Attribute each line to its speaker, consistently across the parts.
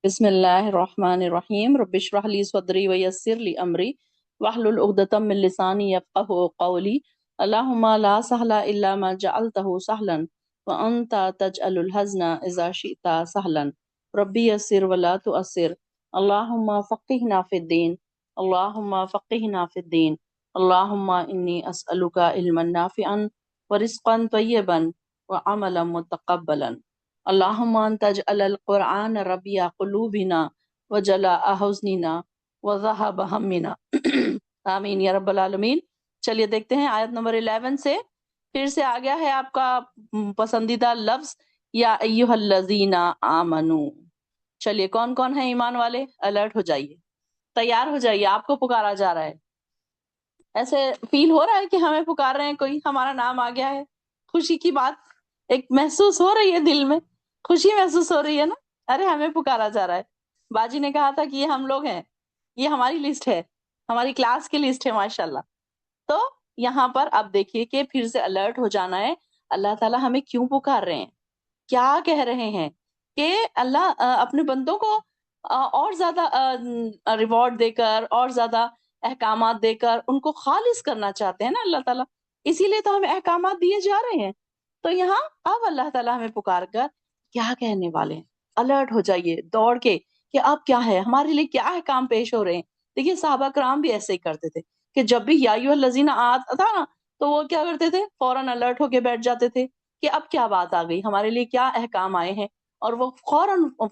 Speaker 1: بسم اللہ الرحمن الرحیم رب اشرح لی صدری ویسر لی امری واحلل عقدۃ من لسانی یفقهوا قولی اللہم لا سہل الا ما جعلتہ سہلا وانت تجعل الحزن اذا شئت سہلا ربی یسر ولا تؤثر اللہم فقہنا فی الدین اللہم فقہنا فی الدین اللہم انی اسألک علما نافعا ورزقا طیبا وعملا متقبلا اللہم ان تجعل القرآن ربیع قلوبنا وجلاء حزننا وذہب ہمنا آمین یا رب العالمین۔ چلیے دیکھتے ہیں آیت نمبر 11 سے، پھر سے آ گیا ہے آپ کا پسندیدہ لفظ یا ایہا الذین آمنو۔ چلیے کون کون ہیں ایمان والے؟ الرٹ ہو جائیے، تیار ہو جائیے، آپ کو پکارا جا رہا ہے۔ ایسے فیل ہو رہا ہے کہ ہمیں پکار رہے ہیں، کوئی ہمارا نام آ گیا ہے، خوشی کی بات ایک محسوس ہو رہی ہے، دل میں خوشی محسوس ہو رہی ہے نا، ارے ہمیں پکارا جا رہا ہے۔ باجی نے کہا تھا کہ یہ ہم لوگ ہیں، یہ ہماری لسٹ ہے، ہماری کلاس کی لسٹ ہے ماشاءاللہ۔ تو یہاں پر اب دیکھیے کہ پھر سے الرٹ ہو جانا ہے، اللہ تعالیٰ ہمیں کیوں پکار رہے ہیں، کیا کہہ رہے ہیں کہ اللہ اپنے بندوں کو اور زیادہ ریوارڈ دے کر اور زیادہ احکامات دے کر ان کو خالص کرنا چاہتے ہیں نا اللہ تعالیٰ، اسی لیے تو ہمیں احکامات دیے جا رہے ہیں۔ تو یہاں اب اللہ تعالیٰ ہمیں پکار کر کیا کہنے والے ہیں، الرٹ ہو جائیے دوڑ کے کہ اب کیا ہے ہمارے لیے، کیا احکام پیش ہو رہے ہیں۔ دیکھیے صحابہ کرام بھی ایسے ہی کرتے تھے کہ جب بھی یا ایھا الذین آتا تھا نا تو وہ کیا کرتے تھے، فوراً الرٹ ہو کے بیٹھ جاتے تھے کہ اب کیا بات آ گئی، ہمارے لیے کیا احکام آئے ہیں، اور وہ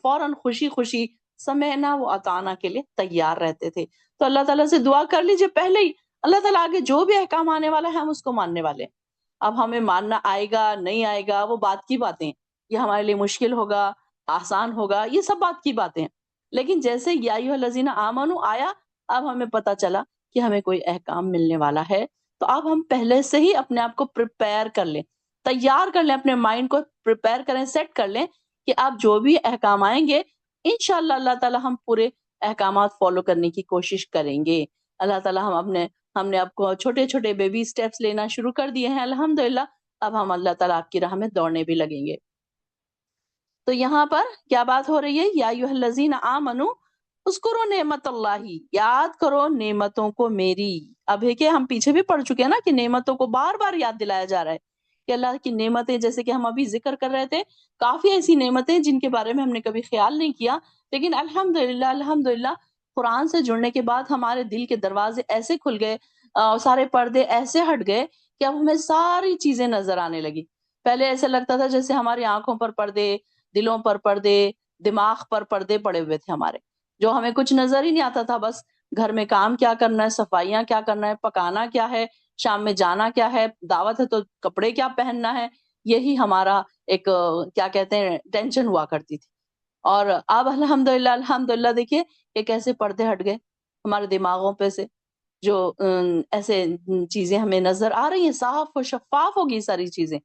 Speaker 1: فوراً خوشی خوشی سمعنا و اطعنا کے لیے تیار رہتے تھے۔ تو اللہ تعالیٰ سے دعا کر لیجیے پہلے ہی، اللہ تعالیٰ آگے جو بھی احکام آنے والا ہے ہم اس کو ماننے والے ہیں۔ اب ہمیں ماننا آئے گا نہیں آئے گا وہ بات کی باتیں، یہ ہمارے لیے مشکل ہوگا آسان ہوگا، یہ سب بات کی باتیں ہیں، لیکن جیسے یا ایھا الذین آمنو آیا، اب ہمیں پتہ چلا کہ ہمیں کوئی احکام ملنے والا ہے، تو اب ہم پہلے سے ہی اپنے آپ کو پریپیئر کر لیں، تیار کر لیں، اپنے مائنڈ کو پریپیئر کریں، سیٹ کر لیں کہ اب جو بھی احکام آئیں گے انشاءاللہ اللہ تعالیٰ ہم پورے احکامات فالو کرنے کی کوشش کریں گے۔ اللہ تعالیٰ ہم نے اب کو چھوٹے چھوٹے بیبی سٹیپس لینا شروع کر دیے ہیں الحمدللہ، اب ہم اللہ تعالیٰ آپ کی راہ میں دوڑنے بھی لگیں گے۔ تو یہاں پر کیا بات ہو رہی ہے، یا ایھا الذین آمنو اذکروا نعمت اللہ، یاد کرو نعمتوں کو میری۔ اب ہے کہ ہم پیچھے بھی پڑھ چکے ہیں نا کہ نعمتوں کو بار بار یاد دلایا جا رہا ہے کہ اللہ کی نعمتیں، جیسے کہ ہم ابھی ذکر کر رہے تھے، کافی ایسی نعمتیں جن کے بارے میں ہم نے کبھی خیال نہیں کیا، لیکن الحمدللہ قرآن سے جڑنے کے بعد ہمارے دل کے دروازے ایسے کھل گئے، سارے پردے ایسے ہٹ گئے کہ اب ہمیں ساری چیزیں نظر آنے لگی۔ پہلے ایسے لگتا تھا جیسے ہماری آنکھوں پر پردے، دلوں پر پردے، دماغ پر پردے پڑے ہوئے تھے ہمارے، جو ہمیں کچھ نظر ہی نہیں آتا تھا، بس گھر میں کام کیا کرنا ہے، صفائیاں کیا کرنا ہے، پکانا کیا ہے، شام میں جانا کیا ہے، دعوت ہے تو کپڑے کیا پہننا ہے، یہی ہمارا ایک کیا کہتے ہیں ٹینشن ہوا کرتی تھی۔ اور اب الحمدللہ دیکھیے کہ کیسے پردے ہٹ گئے ہمارے دماغوں پہ سے، جو ایسے چیزیں ہمیں نظر آ رہی ہیں، صاف و شفاف ہوگی ساری چیزیں،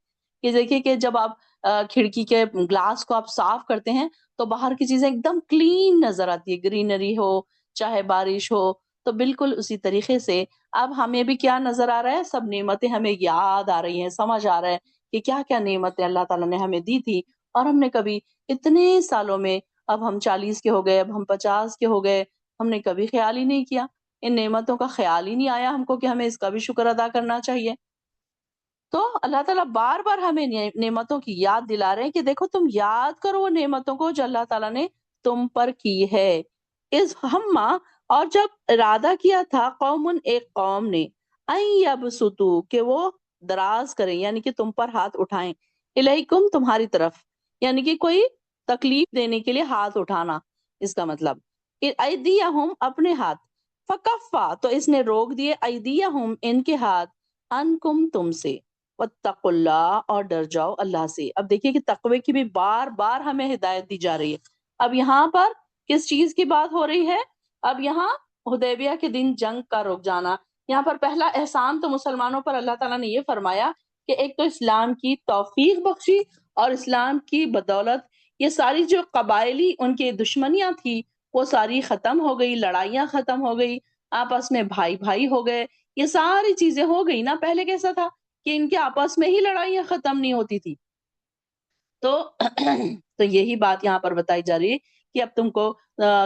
Speaker 1: کہ دیکھیے کہ جب آپ کھڑکی کے گلاس کو آپ صاف کرتے ہیں تو باہر کی چیزیں ایک دم کلین نظر آتی ہے، گرینری ہو چاہے بارش ہو، تو بالکل اسی طریقے سے اب ہمیں بھی کیا نظر آ رہا ہے، سب نعمتیں ہمیں یاد آ رہی ہیں، سمجھ آ رہا ہے کہ کیا کیا نعمتیں اللہ تعالیٰ نے ہمیں دی تھی، اور ہم نے کبھی اتنے سالوں میں، اب ہم 40 کے ہو گئے، اب ہم 50 کے ہو گئے، ہم نے کبھی خیال ہی نہیں کیا، ان نعمتوں کا خیال ہی نہیں آیا ہم کو کہ ہمیں اس کا بھی شکر ادا کرنا چاہیے۔ تو اللہ تعالیٰ بار بار ہمیں نعمتوں کی یاد دلا رہے ہیں کہ دیکھو تم یاد کرو وہ نعمتوں کو جو اللہ تعالیٰ نے تم پر کی ہے۔ اس ہمہ، اور جب ارادہ کیا تھا، ایک قوم نے، یبسطو، کہ وہ دراز کریں، یعنی کہ تم پر ہاتھ اٹھائیں، الیکم، تمہاری طرف، یعنی کہ کوئی تکلیف دینے کے لیے ہاتھ اٹھانا، اس کا مطلب ایدیہم، اپنے ہاتھ، فکفا، تو اس نے روک دیے، ایدیہم، ان کے ہاتھ، انکم، تم سے، واتقوا اللہ، اور ڈر جاؤ اللہ سے۔ اب دیکھیے کہ تقوی کی بھی بار بار ہمیں ہدایت دی جا رہی ہے۔ اب یہاں پر کس چیز کی بات ہو رہی ہے، اب یہاں حدیبیہ کے دن جنگ کا رک جانا، یہاں پر پہلا احسان تو مسلمانوں پر اللہ تعالیٰ نے یہ فرمایا کہ ایک تو اسلام کی توفیق بخشی، اور اسلام کی بدولت یہ ساری جو قبائلی ان کی دشمنیاں تھی وہ ساری ختم ہو گئی، لڑائیاں ختم ہو گئی، آپس میں بھائی بھائی ہو گئے، یہ ساری چیزیں ہو گئی نا۔ پہلے کیسا تھا کہ ان کے آپس میں ہی لڑائیاں ختم نہیں ہوتی تھی۔ تو تو یہی بات یہاں پر بتائی جا رہی ہے کہ اب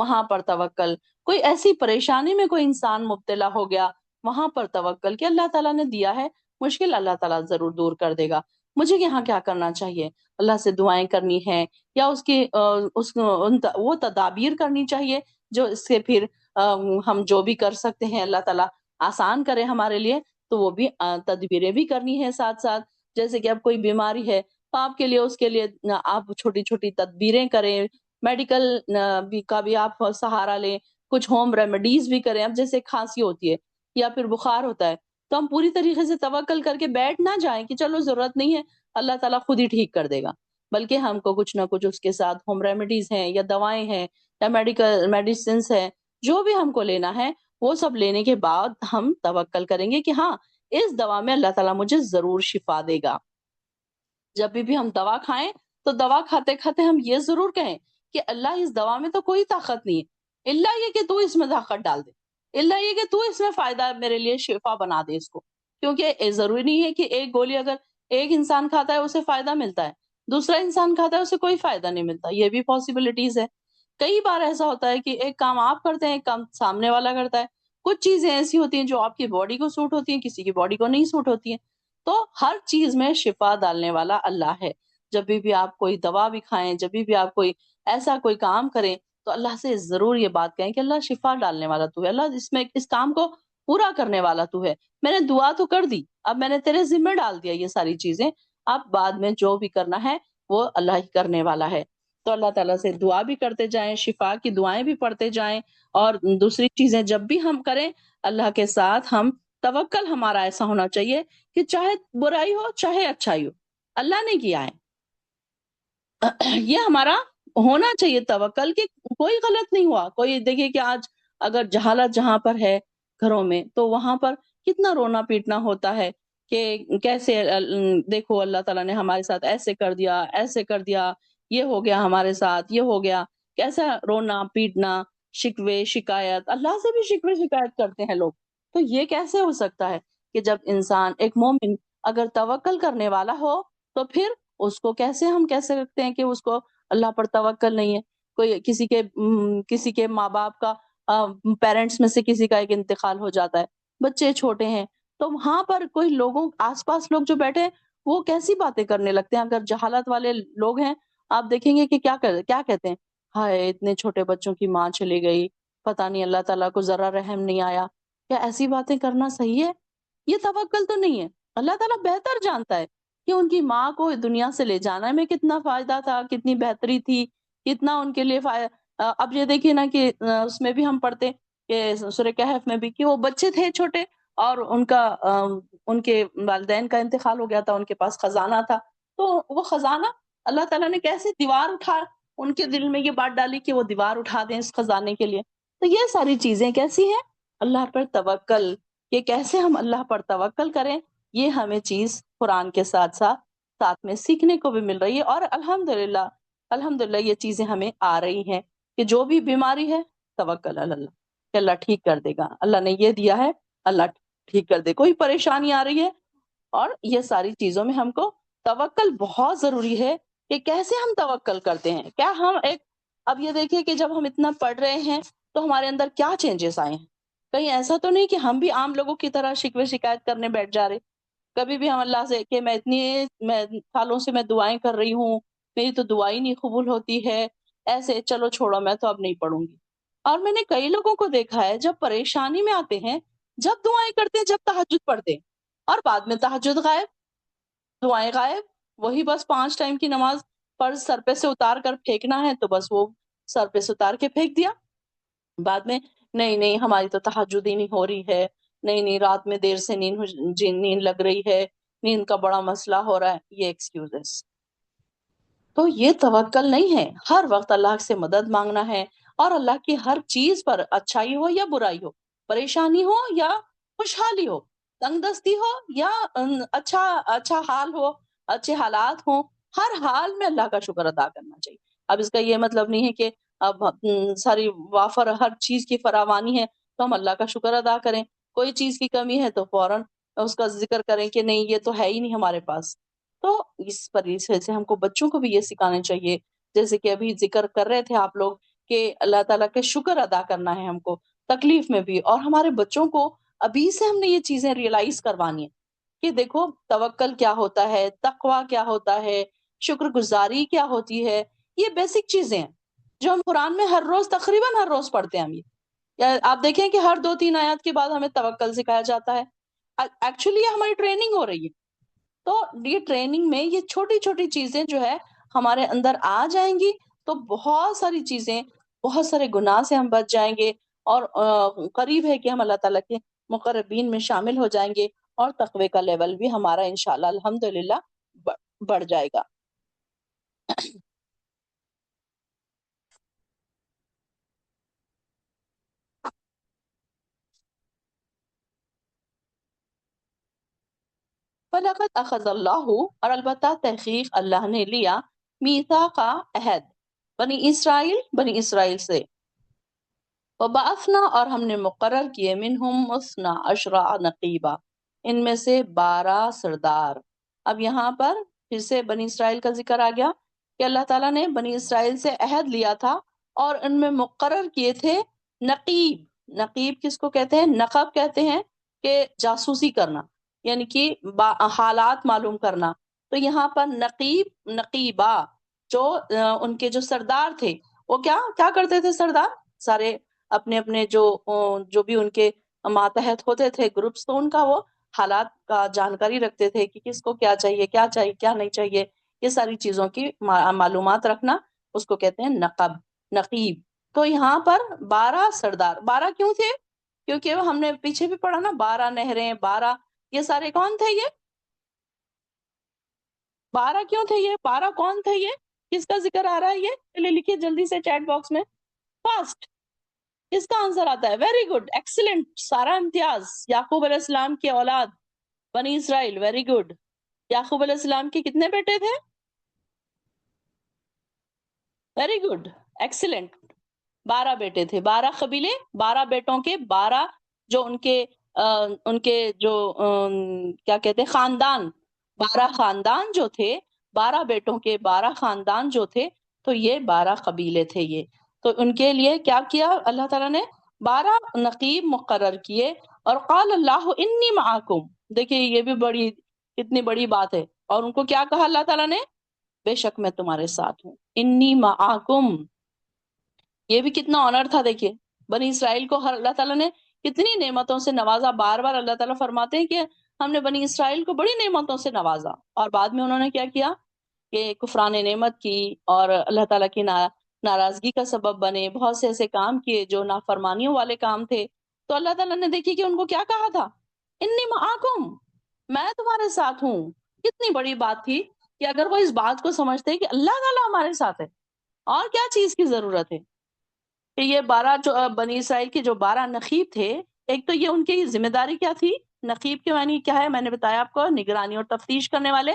Speaker 1: وہاں پر توکل. کوئی ایسی پریشانی میں کوئی انسان مبتلا ہو گیا, وہاں پر توکل کہ اللہ تعالیٰ نے دیا ہے مشکل, اللہ تعالیٰ ضرور دور کر دے گا. مجھے یہاں کیا کرنا چاہیے؟ اللہ سے دعائیں کرنی ہے, یا اس کی وہ تدابیر کرنی چاہیے جو اس سے پھر ہم جو بھی کر سکتے ہیں اللہ تعالیٰ آسان کرے ہمارے لیے, تو وہ بھی تدبیریں بھی کرنی ہے ساتھ ساتھ. جیسے کہ اب کوئی بیماری ہے تو آپ کے لیے اس کے لیے آپ چھوٹی چھوٹی تدبیریں کریں, میڈیکل کا بھی آپ سہارا لیں, کچھ ہوم ریمیڈیز بھی کریں. اب جیسے کھانسی ہوتی ہے یا پھر بخار ہوتا ہے, تو ہم پوری طریقے سے توکل کر کے بیٹھ نہ جائیں کہ چلو ضرورت نہیں ہے, اللہ تعالیٰ خود ہی ٹھیک کر دے گا, بلکہ ہم کو کچھ نہ کچھ اس کے ساتھ ہوم ریمیڈیز ہیں یا دوائیں ہیں یا میڈیسنس ہیں, جو بھی ہم کو لینا ہے وہ سب لینے کے بعد ہم توکل کریں گے کہ ہاں اس دوا میں اللہ تعالیٰ مجھے ضرور شفا دے گا. جب بھی ہم دوا کھائیں تو دوا کھاتے کھاتے ہم یہ ضرور کہیں کہ اللہ اس دوا میں تو کوئی طاقت نہیں ہے, اللہ یہ کہ تو اس میں طاقت ڈال دے, اللہ یہ کہ تو اس میں فائدہ میرے لیے شفا بنا دے اس کو. کیونکہ ضروری نہیں ہے کہ ایک گولی اگر ایک انسان کھاتا ہے اسے فائدہ ملتا ہے, دوسرا انسان کھاتا ہے اسے کوئی فائدہ نہیں ملتا, یہ بھی پاسبلٹیز ہے. کئی بار ایسا ہوتا ہے کہ ایک کام آپ کرتے ہیں, ایک کام سامنے والا کرتا ہے. کچھ چیزیں ایسی ہوتی ہیں جو آپ کی باڈی کو سوٹ ہوتی ہیں, کسی کی باڈی کو نہیں سوٹ ہوتی ہیں. تو ہر چیز میں شفا ڈالنے والا اللہ ہے. جب بھی آپ کوئی دوا بھی کھائیں, جب بھی آپ کوئی ایسا کوئی کام کریں, تو اللہ سے ضرور یہ بات کہیں کہ اللہ شفا ڈالنے والا تو ہے, اللہ اس کام کو پورا کرنے والا تو ہے. میں نے دعا تو کر دی, اب میں نے تیرے ذمہ ڈال دیا یہ ساری چیزیں, اب بعد میں جو بھی کرنا ہے وہ اللہ ہی کرنے والا ہے. تو اللہ تعالیٰ سے دعا بھی کرتے جائیں, شفا کی دعائیں بھی پڑھتے جائیں, اور دوسری چیزیں جب بھی ہم کریں اللہ کے ساتھ ہم توکل ہمارا ایسا ہونا چاہیے کہ چاہے برائی ہو چاہے اچھائی ہو, اللہ نے کیا ہے, یہ ہمارا ہونا چاہیے توکل کہ کوئی غلط نہیں ہوا. کوئی دیکھیے کہ آج اگر جہالت جہاں پر ہے گھروں میں, تو وہاں پر کتنا رونا پیٹنا ہوتا ہے کہ کیسے دیکھو اللہ تعالیٰ نے ہمارے ساتھ ایسے کر دیا, ایسے کر دیا, یہ ہو گیا ہمارے ساتھ, یہ ہو گیا. کیسا رونا پیٹنا, شکوے شکایت, اللہ سے بھی شکوے شکایت کرتے ہیں لوگ. تو یہ کیسے ہو سکتا ہے کہ جب انسان ایک مومن اگر توکل کرنے والا ہو, تو پھر اس کو کیسے ہم کہہ سکتے ہیں کہ اس کو اللہ پر توکل نہیں ہے. کوئی کسی کے ماں باپ کا پیرنٹس میں سے کسی کا ایک انتقال ہو جاتا ہے, بچے چھوٹے ہیں, تو وہاں پر کوئی لوگوں آس پاس لوگ جو بیٹھے ہیں وہ کیسی باتیں کرنے لگتے ہیں. اگر جہالت والے لوگ ہیں, آپ دیکھیں گے کہ کیا کہتے ہیں, ہائے اتنے چھوٹے بچوں کی ماں چلی گئی, پتہ نہیں اللہ تعالیٰ کو ذرا رحم نہیں آیا. کیا ایسی باتیں کرنا صحیح ہے؟ یہ توکل تو نہیں ہے. اللہ تعالیٰ بہتر جانتا ہے کہ ان کی ماں کو دنیا سے لے جانا میں کتنا فائدہ تھا, کتنی بہتری تھی, کتنا ان کے لیے اب یہ دیکھیے نا کہ اس میں بھی ہم پڑھتے کہ سورہ کہف میں بھی کہ وہ بچے تھے چھوٹے, اور ان کے والدین کا انتقال ہو گیا تھا, ان کے پاس خزانہ تھا, تو وہ خزانہ اللہ تعالیٰ نے کیسے دیوار اٹھا ان کے دل میں یہ بات ڈالی کہ وہ دیوار اٹھا دیں اس خزانے کے لیے. تو یہ ساری چیزیں کیسی ہیں, اللہ پر توکل, کہ کیسے ہم اللہ پر توکل کریں, یہ ہمیں چیز قرآن کے ساتھ میں سیکھنے کو بھی مل رہی ہے. اور الحمدللہ یہ چیزیں ہمیں آ رہی ہیں کہ جو بھی بیماری ہے توکل اللہ, کہ اللہ ٹھیک کر دے گا, اللہ نے یہ دیا ہے اللہ ٹھیک کر دے. کوئی پریشانی آ رہی ہے, اور یہ ساری چیزوں میں ہم کو توکل بہت ضروری ہے کہ کیسے ہم توکل کرتے ہیں. کیا ہم اب یہ دیکھیے کہ جب ہم اتنا پڑھ رہے ہیں تو ہمارے اندر کیا چینجز آئے ہیں. کہیں ایسا تو نہیں کہ ہم بھی عام لوگوں کی طرح شکوے شکایت کرنے بیٹھ جا رہے. کبھی بھی ہم اللہ سے کہ میں سالوں سے میں دعائیں کر رہی ہوں, میری تو دعائیں نہیں قبول ہوتی ہے, ایسے چلو چھوڑو میں تو اب نہیں پڑھوں گی. اور میں نے کئی لوگوں کو دیکھا ہے جب پریشانی میں آتے ہیں, جب دعائیں کرتے ہیں, جب تہجد پڑھتے ہیں, اور بعد میں تہجد غائب, دعائیں غائب. وہی بس 5 ٹائم کی نماز پر سر پہ سے اتار کر پھینکنا ہے تو بس وہ سر پہ سے اتار کے پھینک دیا. بعد میں نہیں ہماری تو تہجد ہی نہیں ہو رہی ہے, نہیں رات میں دیر سے نیند لگ رہی ہے, نیند کا بڑا مسئلہ ہو رہا ہے. یہ ایکسکیوزز, تو یہ توکل نہیں ہے. ہر وقت اللہ سے مدد مانگنا ہے, اور اللہ کی ہر چیز پر, اچھائی ہو یا برائی ہو, پریشانی ہو یا خوشحالی ہو, تنگ دستی ہو یا اچھا حال ہو, اچھے حالات ہوں, ہر حال میں اللہ کا شکر ادا کرنا چاہیے. اب اس کا یہ مطلب نہیں ہے کہ اب ساری وافر ہر چیز کی فراوانی ہے تو ہم اللہ کا شکر ادا کریں, کوئی چیز کی کمی ہے تو فوراً اس کا ذکر کریں کہ نہیں یہ تو ہے ہی نہیں ہمارے پاس. تو اس طریقے سے ہم کو بچوں کو بھی یہ سکھانا چاہیے, جیسے کہ ابھی ذکر کر رہے تھے آپ لوگ کہ اللہ تعالیٰ کے شکر ادا کرنا ہے ہم کو تکلیف میں بھی، اور ہمارے بچوں کو ابھی سے ہم نے یہ چیزیں ریئلائز کروانی ہے کہ دیکھو توکل کیا ہوتا ہے، تقوی کیا ہوتا ہے، شکر گزاری کیا ہوتی ہے. یہ بیسک چیزیں ہیں جو ہم قرآن میں ہر روز تقریباً ہر روز پڑھتے ہیں. ہم یہ یا آپ دیکھیں کہ ہر 2-3 آیات کے بعد ہمیں توکل سکھایا جاتا ہے. ایکچولی یہ ہماری ٹریننگ ہو رہی ہے. تو یہ ٹریننگ میں یہ چھوٹی چھوٹی چیزیں جو ہے ہمارے اندر آ جائیں گی تو بہت ساری چیزیں، بہت سارے گناہ سے ہم بچ جائیں گے، اور قریب ہے کہ ہم اللہ تعالیٰ کے مقربین میں شامل ہو جائیں گے، اور تقوی کا لیول بھی ہمارا انشاءاللہ الحمدللہ بڑھ جائے گا. فَلَقَدْ أَخَذَ اللَّهُ، اور البتہ تحقیق اللہ نے لیا، میثاق عہد، بنی اسرائیل سے. وَبَعَثْنَا، اور ہم نے مقرر کیے، منہم 12 نقیبہ، ان میں سے 12 سردار. اب یہاں پر پھر سے بنی اسرائیل کا ذکر آ گیا کہ اللہ تعالیٰ نے بنی اسرائیل سے عہد لیا تھا اور ان میں مقرر کیے تھے نقیب. نقیب کس کو کہتے ہیں؟ نقب کہتے ہیں کہ جاسوسی کرنا، یعنی کہ حالات معلوم کرنا. تو یہاں پر نقیب، نقیبہ، جو ان کے جو سردار تھے وہ کیا کیا کرتے تھے؟ سردار سارے اپنے اپنے جو بھی ان کے ماتحت ہوتے تھے گروپس، تو ان کا وہ حالات کا جانکاری رکھتے تھے کہ کس کو کیا چاہیے، کیا چاہیے، کیا نہیں چاہیے. یہ ساری چیزوں کی معلومات رکھنا، اس کو کہتے ہیں نقب، نقیب. تو یہاں پر 12 سردار. 12 کیوں تھے؟ کیونکہ ہم نے پیچھے بھی پڑھا نا، 12 نہریں، 12، یہ سارے کون تھے؟ یہ 12 کیوں تھے؟ یہ 12 کون تھے؟ یہ کس کا ذکر آ رہا ہے؟ یہ چلے لکھیے جلدی سے چیٹ باکس میں فاسٹ. اس کا آنسر آتا ہے ویری گڈ، ایکسیلنٹ، سارا امتیاز. یعقوب علیہ السلام کی اولاد بنی اسرائیل، ویری گڈ. یعقوب علیہ السلام کے کتنے بیٹے تھے؟ Very good, excellent. 12 بیٹے تھے، 12 قبیلے، 12 بیٹوں کے 12 جو ان کے جو کیا کہتے ہیں خاندان، 12 خاندان جو تھے، 12 بیٹوں کے 12 خاندان جو تھے، تو یہ 12 قبیلے تھے. یہ تو ان کے لیے کیا کیا اللہ تعالیٰ نے؟ 12 نقیب مقرر کیے. اور قال اللہ انی معاکم، دیکھیے یہ بھی بڑی کتنی بڑی بات ہے. اور ان کو کیا کہا اللہ تعالیٰ نے؟ بے شک میں تمہارے ساتھ ہوں، انی معاکم. یہ بھی کتنا آنر تھا. دیکھیے بنی اسرائیل کو ہر اللہ تعالیٰ نے کتنی نعمتوں سے نوازا. بار بار اللہ تعالیٰ فرماتے ہیں کہ ہم نے بنی اسرائیل کو بڑی نعمتوں سے نوازا، اور بعد میں انہوں نے کیا کیا کہ کفران نعمت کی اور اللہ تعالیٰ کی ناراضگی کا سبب بنے. بہت سے ایسے کام کیے جو نافرمانیوں والے کام تھے. تو اللہ تعالیٰ نے دیکھی کہ ان کو کیا کہا تھا؟ انی معاکم، میں تمہارے ساتھ ہوں. کتنی بڑی بات تھی کہ اگر وہ اس بات کو سمجھتے کہ اللہ تعالیٰ ہمارے ساتھ ہے، اور کیا چیز کی ضرورت ہے. کہ یہ 12 جو بنی اسرائیل کے جو 12 نقیب تھے، ایک تو یہ ان کی ذمہ داری کیا تھی؟ نقیب کے معنی کیا ہے؟ میں نے بتایا آپ کو، نگرانی اور تفتیش کرنے والے.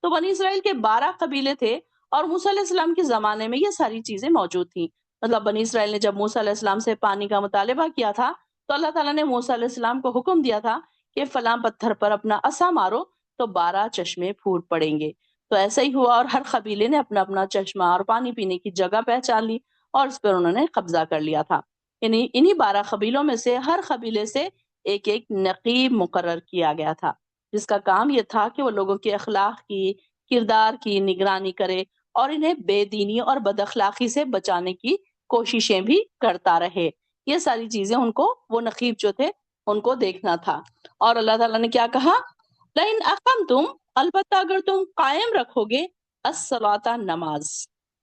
Speaker 1: تو بنی اسرائیل کے 12 قبیلے تھے، اور موسیٰ علیہ السلام کے زمانے میں یہ ساری چیزیں موجود تھیں. مطلب بنی اسرائیل نے جب موسیٰ علیہ السلام سے پانی کا مطالبہ کیا تھا تو اللہ تعالیٰ نے موسیٰ علیہ السلام کو حکم دیا تھا کہ فلاں پتھر پر اپنا عصا مارو تو 12 چشمے پھوٹ پڑیں گے. تو ایسا ہی ہوا، اور ہر قبیلے نے اپنا اپنا چشمہ اور پانی پینے کی جگہ پہچان لی، اور اس پر انہوں نے قبضہ کر لیا تھا. یعنی انہی 12 قبیلوں میں سے ہر قبیلے سے ایک ایک نقیب مقرر کیا گیا تھا، جس کا کام یہ تھا کہ وہ لوگوں کے اخلاق کی، کردار کی نگرانی کرے، اور انہیں بے دینی اور بد اخلاقی سے بچانے کی کوششیں بھی کرتا رہے. یہ ساری چیزیں ان کو، وہ نقیب جو تھے، ان کو دیکھنا تھا. اور اللہ تعالیٰ نے کیا کہا؟ لئن اقمتم، البتہ اگر تم قائم رکھو گے، الصلاۃ، نماز،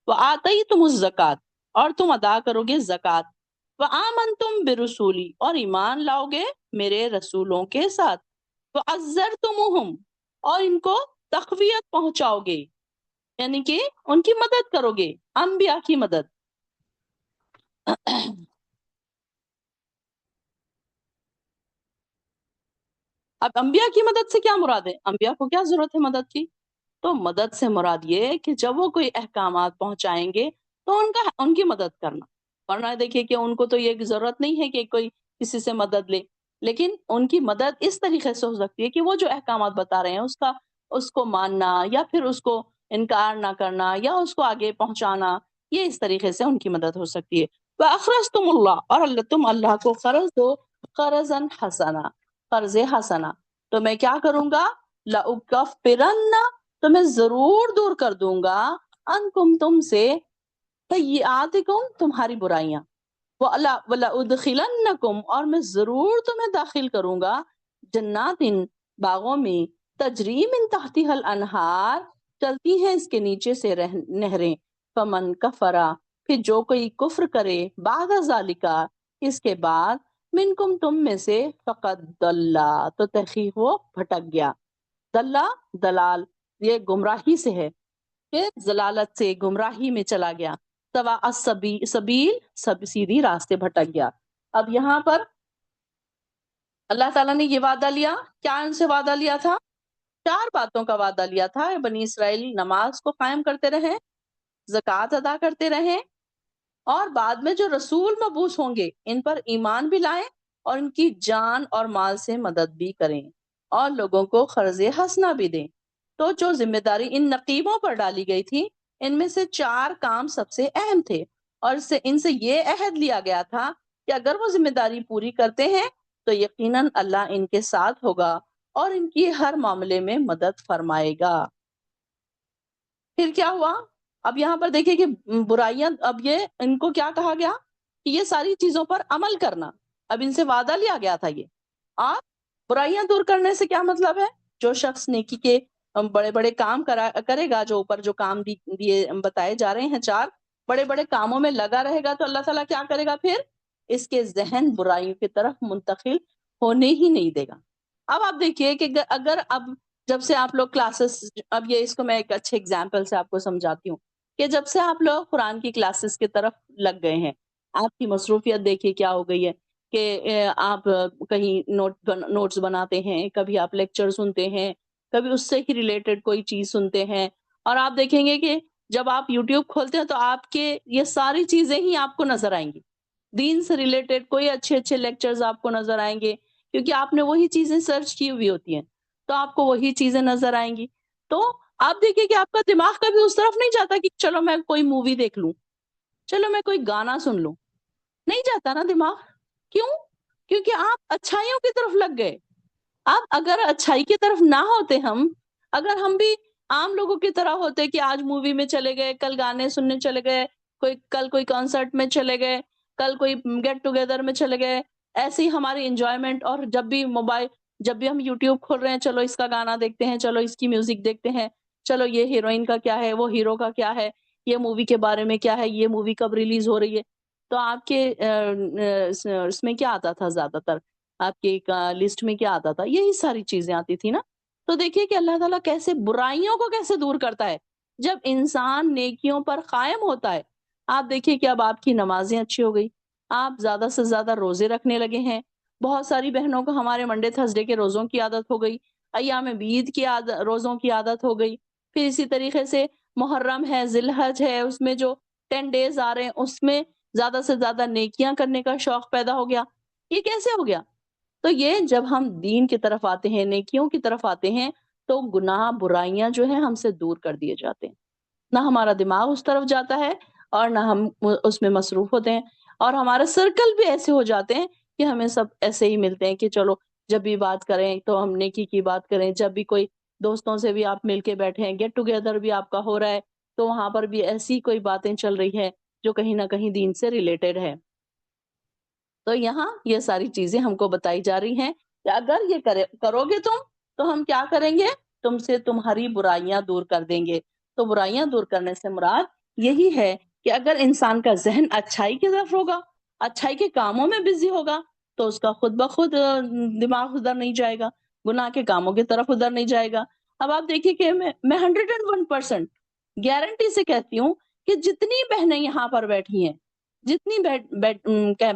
Speaker 1: وآتیتم الزکوٰۃ، اور تم ادا کرو گے زکوٰۃ، وآمنتم برسولی، اور ایمان لاؤ گے میرے رسولوں کے ساتھ، وعزرتموہم، اور ان کو تقویت پہنچاؤ گے، یعنی کہ ان کی مدد کرو گے، انبیاء کی مدد. اب انبیاء کی مدد سے کیا مراد ہے؟ انبیاء کو کیا ضرورت ہے مدد کی؟ تو مدد سے مراد یہ ہے کہ جب وہ کوئی احکامات پہنچائیں گے تو ان کی مدد کرنا. ورنہ دیکھیے کہ ان کو تو یہ ضرورت نہیں ہے کہ کوئی کسی سے مدد لے، لیکن ان کی مدد اس طریقے سے ہو سکتی ہے کہ وہ جو احکامات بتا رہے ہیں اس کو ماننا، یا پھر اس کو انکار نہ کرنا، یا اس کو آگے پہنچانا. یہ اس طریقے سے ان کی مدد ہو سکتی ہے۔ وَأَخْرَجْتُمُ اللَّهَ، اور تم اللہ کو قرض دو، قرضاً حسنا، قرض حسنا، تو میں کیا کروں گا؟ لَأُكَفِّرَنَّ، تو میں ضرور دور کر دوں گا، عنکم تم سے، سیئاتکم تمہاری برائیاں، وَلَأُدْخِلَنَّكُمْ، اور میں ضرور تمہیں داخل کروں گا، جنات، باغوں میں، تجری من تحتها الانہار، چلتی ہیں اس کے نیچے سے نہریں، فمن کفرا، پھر جو کوئی کفر کرے، بعد ذالکا، اس کے بعد، منکم تم میں سے، فقد ضلا، تو تحقیق وہ بھٹک گیا۔ ضلا، دلال، یہ گمراہی سے ہے کہ ضلالت سے، گمراہی میں چلا گیا، سواء سبیل، سب سیدھی راستے بھٹک گیا۔ اب یہاں پر اللہ تعالیٰ نے یہ وعدہ لیا، کیا ان سے وعدہ لیا تھا؟ 4 باتوں کا وعدہ لیا تھا۔ بنی اسرائیل نماز کو قائم کرتے رہیں، زکوٰۃ ادا کرتے رہیں، اور بعد میں جو رسول مبعوث ہوں گے ان پر ایمان بھی لائیں، اور ان کی جان اور مال سے مدد بھی کریں، اور لوگوں کو قرض حسنہ بھی دیں۔ تو جو ذمہ داری ان نقیبوں پر ڈالی گئی تھی، ان میں سے 4 کام سب سے اہم تھے، اور ان سے یہ عہد لیا گیا تھا کہ اگر وہ ذمہ داری پوری کرتے ہیں تو یقیناً اللہ ان کے ساتھ ہوگا اور ان کی ہر معاملے میں مدد فرمائے گا۔ پھر کیا ہوا؟ اب یہاں پر دیکھیں کہ برائیاں، اب یہ ان کو کیا کہا گیا کہ یہ ساری چیزوں پر عمل کرنا، اب ان سے وعدہ لیا گیا تھا یہ، اور برائیاں دور کرنے سے کیا مطلب ہے؟ جو شخص نیکی کے بڑے بڑے کام کرے گا، جو اوپر جو کام دیے بتائے جا رہے ہیں 4 بڑے بڑے کاموں میں لگا رہے گا، تو اللہ تعالیٰ کیا کرے گا؟ پھر اس کے ذہن برائیوں کی طرف منتقل ہونے ہی نہیں دے گا۔ اب آپ دیکھیے کہ اگر اب جب سے آپ لوگ کلاسز، اب یہ اس کو میں ایک اچھے اگزامپل سے آپ کو سمجھاتی ہوں کہ جب سے آپ لوگ قرآن کی کلاسز کی طرف لگ گئے ہیں، آپ کی مصروفیت دیکھیے کیا ہو گئی ہے کہ آپ کہیں نوٹس بناتے ہیں، کبھی آپ لیکچر سنتے ہیں، کبھی اس سے ہی ریلیٹڈ کوئی چیز سنتے ہیں، اور آپ دیکھیں گے کہ جب آپ یوٹیوب کھولتے ہیں تو آپ کے یہ ساری چیزیں ہی آپ کو نظر آئیں گی، دین سے ریلیٹڈ کوئی اچھے اچھے لیکچرز آپ کو نظر آئیں گے، کیونکہ آپ نے وہی چیزیں سرچ کی ہوئی ہوتی ہیں، تو آپ کو وہی چیزیں نظر آئیں گی۔ تو آپ دیکھیں کہ آپ کا دماغ کبھی اس طرف نہیں جاتا کہ چلو میں کوئی مووی دیکھ لوں، چلو میں کوئی گانا سن لوں، نہیں جاتا نا دماغ۔ کیوں؟ کیونکہ آپ اچھائیوں کی طرف لگ گئے۔ آپ اگر اچھائی کی طرف نہ ہوتے، اگر ہم بھی عام لوگوں کی طرح ہوتے کہ آج مووی میں چلے گئے، کل گانے سننے چلے گئے، کل کوئی کنسرٹ میں چلے گئے، کل کوئی گیٹ ٹوگیدر میں چلے گئے، ایسی ہی ہماری انجوائمنٹ، اور جب بھی ہم یوٹیوب کھول رہے ہیں، چلو اس کا گانا دیکھتے ہیں، چلو اس کی میوزک دیکھتے ہیں، چلو یہ ہیروئن کا کیا ہے، وہ ہیرو کا کیا ہے، یہ مووی کے بارے میں کیا ہے، یہ مووی کب ریلیز ہو رہی ہے۔ تو آپ کے اس میں کیا آتا تھا؟ زیادہ تر آپ کی لسٹ میں کیا آتا تھا؟ یہی ساری چیزیں آتی تھی نا۔ تو دیکھیے کہ اللہ تعالیٰ کیسے برائیوں کو کیسے دور کرتا ہے جب انسان نیکیوں پر قائم ہوتا ہے۔ آپ دیکھیے کہ اب آپ کی نمازیں اچھی ہو گئی، آپ زیادہ سے زیادہ روزے رکھنے لگے ہیں۔ بہت ساری بہنوں کو ہمارے منڈے تھرسڈے کے روزوں کی عادت ہو گئی، ایام بیت کی روزوں کی عادت ہو گئی، پھر اسی طریقے سے محرم ہے، ذی الحج ہے، اس میں جو 10 ڈیز آ رہے ہیں اس میں زیادہ سے زیادہ نیکیاں کرنے کا شوق پیدا ہو گیا۔ یہ کیسے ہو گیا؟ تو یہ جب ہم دین کی طرف آتے ہیں، نیکیوں کی طرف آتے ہیں، تو گناہ برائیاں جو ہیں ہم سے دور کر دیے جاتے ہیں، نہ ہمارا دماغ اس طرف جاتا ہے اور نہ ہم اس میں مصروف ہوتے ہیں، اور ہمارے سرکل بھی ایسے ہو جاتے ہیں کہ ہمیں سب ایسے ہی ملتے ہیں کہ چلو جب بھی بات کریں تو ہم نیکی کی بات کریں، جب بھی کوئی دوستوں سے بھی آپ مل کے بیٹھے ہیں، گیٹ ٹوگیدر بھی آپ کا ہو رہا ہے، تو وہاں پر بھی ایسی کوئی باتیں چل رہی ہے جو کہیں نہ کہیں دین سے ریلیٹڈ ہے۔ تو یہاں یہ ساری چیزیں ہم کو بتائی جا رہی ہیں کہ اگر یہ کرو گے تم، تو ہم کیا کریں گے؟ تم سے تمہاری برائیاں دور کر دیں گے۔ تو برائیاں دور کرنے سے مراد یہی ہے کہ اگر انسان کا ذہن اچھائی کی طرف ہوگا، اچھائی کے کاموں میں بزی ہوگا، تو اس کا خود بخود دماغ ادھر نہیں جائے گا، گناہ کے کاموں کی طرف ادھر نہیں جائے گا۔ اب آپ دیکھیے کہ میں 101% گارنٹی سے کہتی ہوں کہ جتنی بہنیں یہاں پر بیٹھی ہیں، جتنی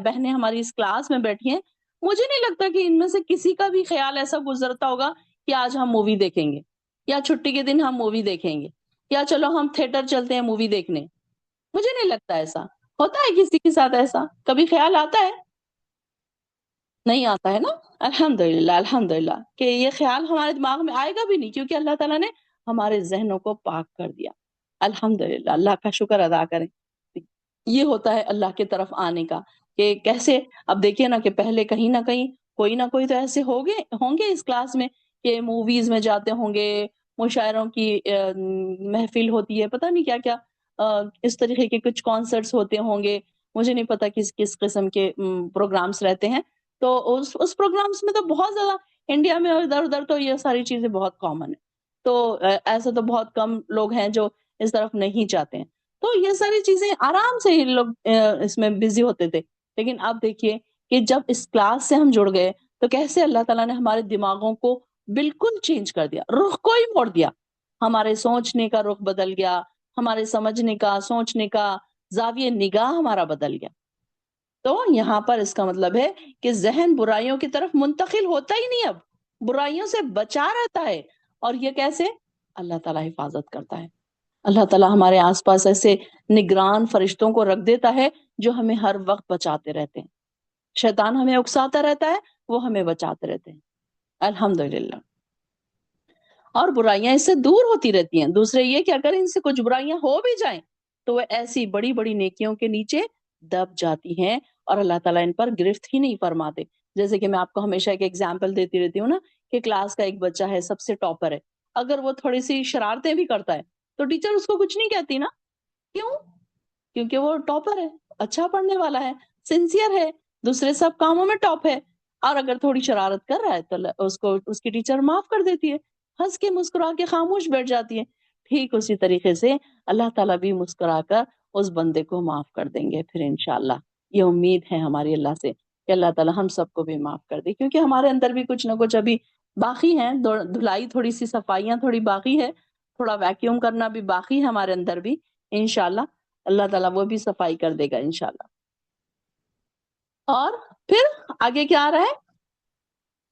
Speaker 1: بہنیں ہماری اس کلاس میں بیٹھی ہیں، مجھے نہیں لگتا کہ ان میں سے کسی کا بھی خیال ایسا گزرتا ہوگا کہ آج ہم مووی دیکھیں گے، یا چھٹی کے دن ہم مووی دیکھیں گے، یا چلو ہم تھیٹر چلتے ہیں مووی دیکھنے۔ مجھے نہیں لگتا ایسا ہوتا ہے کسی کے ساتھ، ایسا کبھی خیال آتا ہے؟ نہیں آتا ہے نا۔ الحمدللہ الحمدللہ کہ یہ خیال ہمارے دماغ میں آئے گا بھی نہیں، کیونکہ اللہ تعالیٰ نے ہمارے ذہنوں کو پاک کر دیا۔ الحمدللہ، اللہ کا شکر ادا کریں۔ یہ ہوتا ہے اللہ کی طرف آنے کا، کہ کیسے اب دیکھیے نا کہ پہلے کہیں نہ کوئی تو ایسے ہوں گے اس کلاس میں کہ موویز میں جاتے ہوں گے، مشاعروں کی محفل ہوتی ہے، پتہ نہیں کیا کیا اس طریقے کے کچھ کانسرٹس ہوتے ہوں گے، مجھے نہیں پتا کس کس قسم کے پروگرامس رہتے ہیں، تو اس پروگرامس میں تو بہت زیادہ انڈیا میں اور ادھر ادھر تو یہ ساری چیزیں بہت کامن ہے، تو ایسا تو بہت کم لوگ ہیں جو اس طرف نہیں جاتے ہیں، تو یہ ساری چیزیں آرام سے ہی لوگ اس میں بزی ہوتے تھے، لیکن اب دیکھیے کہ جب اس کلاس سے ہم جڑ گئے تو کیسے اللہ تعالیٰ نے ہمارے دماغوں کو بالکل چینج کر دیا، رخ کو ہی موڑ دیا، ہمارے سوچنے کا رخ بدل گیا، ہمارے سمجھنے کا، سوچنے کا زاویہ نگاہ ہمارا بدل گیا۔ تو یہاں پر اس کا مطلب ہے کہ ذہن برائیوں کی طرف منتقل ہوتا ہی نہیں، اب برائیوں سے بچا رہتا ہے، اور یہ کیسے؟ اللہ تعالیٰ حفاظت کرتا ہے، اللہ تعالیٰ ہمارے آس پاس ایسے نگران فرشتوں کو رکھ دیتا ہے جو ہمیں ہر وقت بچاتے رہتے ہیں، شیطان ہمیں اکساتا رہتا ہے، وہ ہمیں بچاتے رہتے ہیں، الحمدللہ، اور برائیاں اس سے دور ہوتی رہتی ہیں۔ دوسرے یہ کہ اگر ان سے کچھ برائیاں ہو بھی جائیں تو وہ ایسی بڑی بڑی نیکیوں کے نیچے دب جاتی ہیں، اور اللہ تعالیٰ ان پر گرفت ہی نہیں فرماتے۔ جیسے کہ میں آپ کو ہمیشہ ایک ایگزامپل دیتی رہتی ہوں نا، کہ کلاس کا ایک بچہ ہے، سب سے ٹاپر ہے، اگر وہ تھوڑی سی شرارتیں بھی کرتا ہے تو ٹیچر اس کو کچھ نہیں کہتی نا، کیوں؟ کیونکہ وہ ٹاپر ہے، اچھا پڑھنے والا ہے، سنسیئر ہے، دوسرے سب کاموں میں ٹاپ ہے، اور اگر تھوڑی شرارت کر رہا ہے تو اس کو اس کی ٹیچر معاف کر دیتی ہے، ہنس کے مسکرا کے خاموش بیٹھ جاتی ہے۔ ٹھیک اسی طریقے سے اللہ تعالیٰ بھی مسکرا کر اس بندے کو معاف کر دیں گے پھر انشاءاللہ۔ یہ امید ہے ہماری اللہ سے کہ اللہ تعالیٰ ہم سب کو بھی معاف کر دے، کیونکہ ہمارے اندر بھی کچھ نہ کچھ ابھی باقی ہیں، دھلائی تھوڑی سی، صفائیاں تھوڑی باقی ہے، تھوڑا ویکیوم کرنا بھی باقی ہے ہمارے اندر بھی، انشاءاللہ اللہ تعالیٰ وہ بھی صفائی کر دے گا انشاءاللہ۔ اور پھر آگے کیا آ رہا ہے؟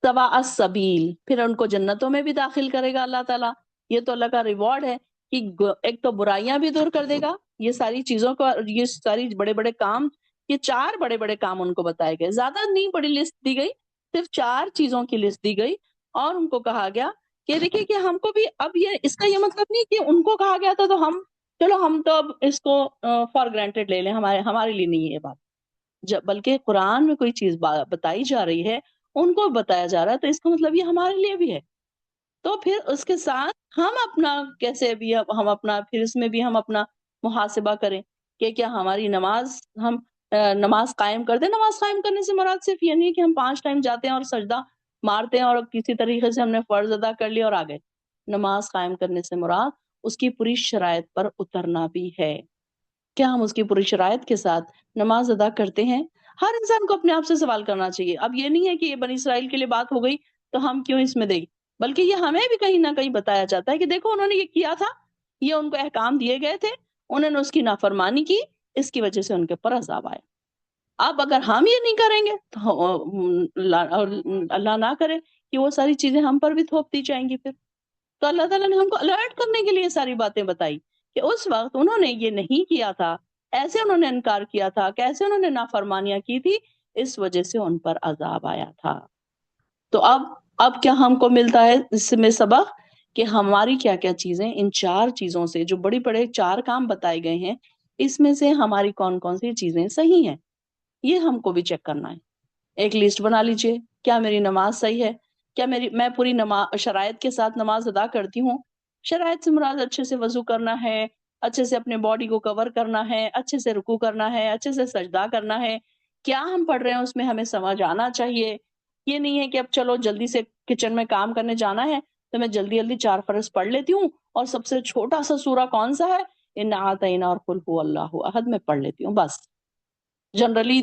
Speaker 1: سوا السبیل، پھر ان کو جنتوں میں بھی داخل کرے گا اللہ تعالیٰ، یہ تو اللہ کا ریوارڈ ہے کہ ایک تو برائیاں بھی دور کر دے گا، یہ ساری چیزوں کو، یہ ساری بڑے بڑے کام، یہ 4 بڑے بڑے کام ان کو بتائے گئے، زیادہ نہیں بڑی لسٹ دی گئی، صرف 4 چیزوں کی لسٹ دی گئی، اور ان کو کہا گیا کہ دیکھیں کہ ہم کو بھی اب یہ، اس کا یہ مطلب نہیں کہ ان کو کہا گیا تھا تو ہم چلو ہم تو اب اس کو فار گرانٹیڈ لے لیں، ہمارے لیے نہیں ہے یہ بات، بلکہ قرآن میں کوئی چیز بتائی جا رہی ہے، ان کو بتایا جا رہا ہے، تو اس کا مطلب یہ ہمارے لیے بھی ہے، تو پھر اس کے ساتھ ہم اپنا کیسے بھی ہم اپنا پھر اس میں بھی ہم اپنا محاسبہ کریں کہ کیا ہماری نماز، ہم نماز قائم کر دیں۔ نماز قائم کرنے سے مراد صرف یہ نہیں کہ ہم 5 ٹائم جاتے ہیں اور سجدہ مارتے ہیں اور کسی طریقے سے ہم نے فرض ادا کر لیا اور آ گئے۔ نماز قائم کرنے سے مراد اس کی پوری شرائط پر اترنا بھی ہے، کیا ہم اس کی پوری شرائط کے ساتھ نماز ادا کرتے ہیں؟ ہر انسان کو اپنے آپ سے سوال کرنا چاہیے۔ اب یہ نہیں ہے کہ یہ بنی اسرائیل کے لیے بات ہو گئی تو ہم کیوں اس میں دیں، بلکہ یہ ہمیں بھی کہیں نہ کہیں بتایا جاتا ہے کہ دیکھو انہوں نے یہ کیا تھا، یہ ان کو احکام دیے گئے تھے، انہوں نے اس کی نافرمانی کی، اس کی وجہ سے ان کے پر عذاب آیا۔ اب اگر ہم یہ نہیں کریں گے تو اللہ نہ کرے کہ وہ ساری چیزیں ہم پر بھی تھوپ دی جائیں گی پھر، تو اللہ تعالیٰ نے ہم کو الرٹ کرنے کے لیے ساری باتیں بتائی کہ اس وقت انہوں نے یہ نہیں کیا تھا، ایسے انہوں نے انکار کیا تھا، کیسے انہوں نے نافرمانیاں کی تھی، اس وجہ سے ان پر عذاب آیا تھا۔ تو اب کیا ہم کو ملتا ہے اس میں سبق کہ ہماری کیا کیا چیزیں، ان 4 چیزوں سے جو بڑی بڑے 4 کام بتائے گئے ہیں، اس میں سے ہماری کون کون سی چیزیں صحیح ہیں، یہ ہم کو بھی چیک کرنا ہے۔ ایک لسٹ بنا لیجئے، کیا میری نماز صحیح ہے؟ کیا میں پوری شرائط کے ساتھ نماز ادا کرتی ہوں؟ شرائط سے مراد اچھے سے وضو کرنا ہے، اچھے سے اپنے باڈی کو کور کرنا ہے، اچھے سے رکوع کرنا ہے، اچھے سے سجدہ کرنا ہے، کیا ہم پڑھ رہے ہیں اس میں ہمیں سمجھ آنا چاہیے، یہ نہیں ہے کہ اب چلو جلدی سے کچن میں کام کرنے جانا ہے تو میں جلدی جلدی 4 فرض پڑھ لیتی ہوں، اور سب سے چھوٹا سا سورہ کون سا ہے، انا اعطینا اور قل هو اللہ احد میں پڑھ لیتی ہوں بس۔ جنرلی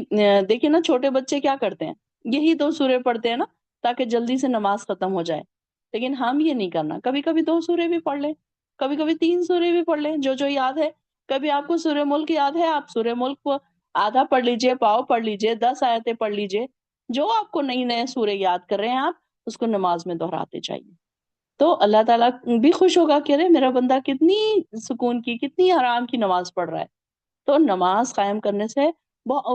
Speaker 1: دیکھیں نا چھوٹے بچے کیا کرتے ہیں، یہی 2 سورے پڑھتے ہیں نا تاکہ جلدی سے نماز ختم ہو جائے، لیکن ہم یہ نہیں کرنا، کبھی کبھی 2 سورے بھی پڑھ لیں، کبھی کبھی 3 سورے بھی پڑھ لیں، جو یاد ہے۔ کبھی آپ کو سورہ ملک یاد ہے، آپ سورہ ملک کو آدھا پڑھ لیجئے، پاؤ پڑھ لیجئے، 10 آیتیں پڑھ لیجئے، جو آپ کو نئی نئے سورے یاد کر رہے ہیں آپ اس کو نماز میں دہراتے جائیے، تو اللہ تعالیٰ بھی خوش ہوگا کہ ارے میرا بندہ کتنی سکون کی، کتنی آرام کی نماز پڑھ رہا ہے۔ تو نماز قائم کرنے سے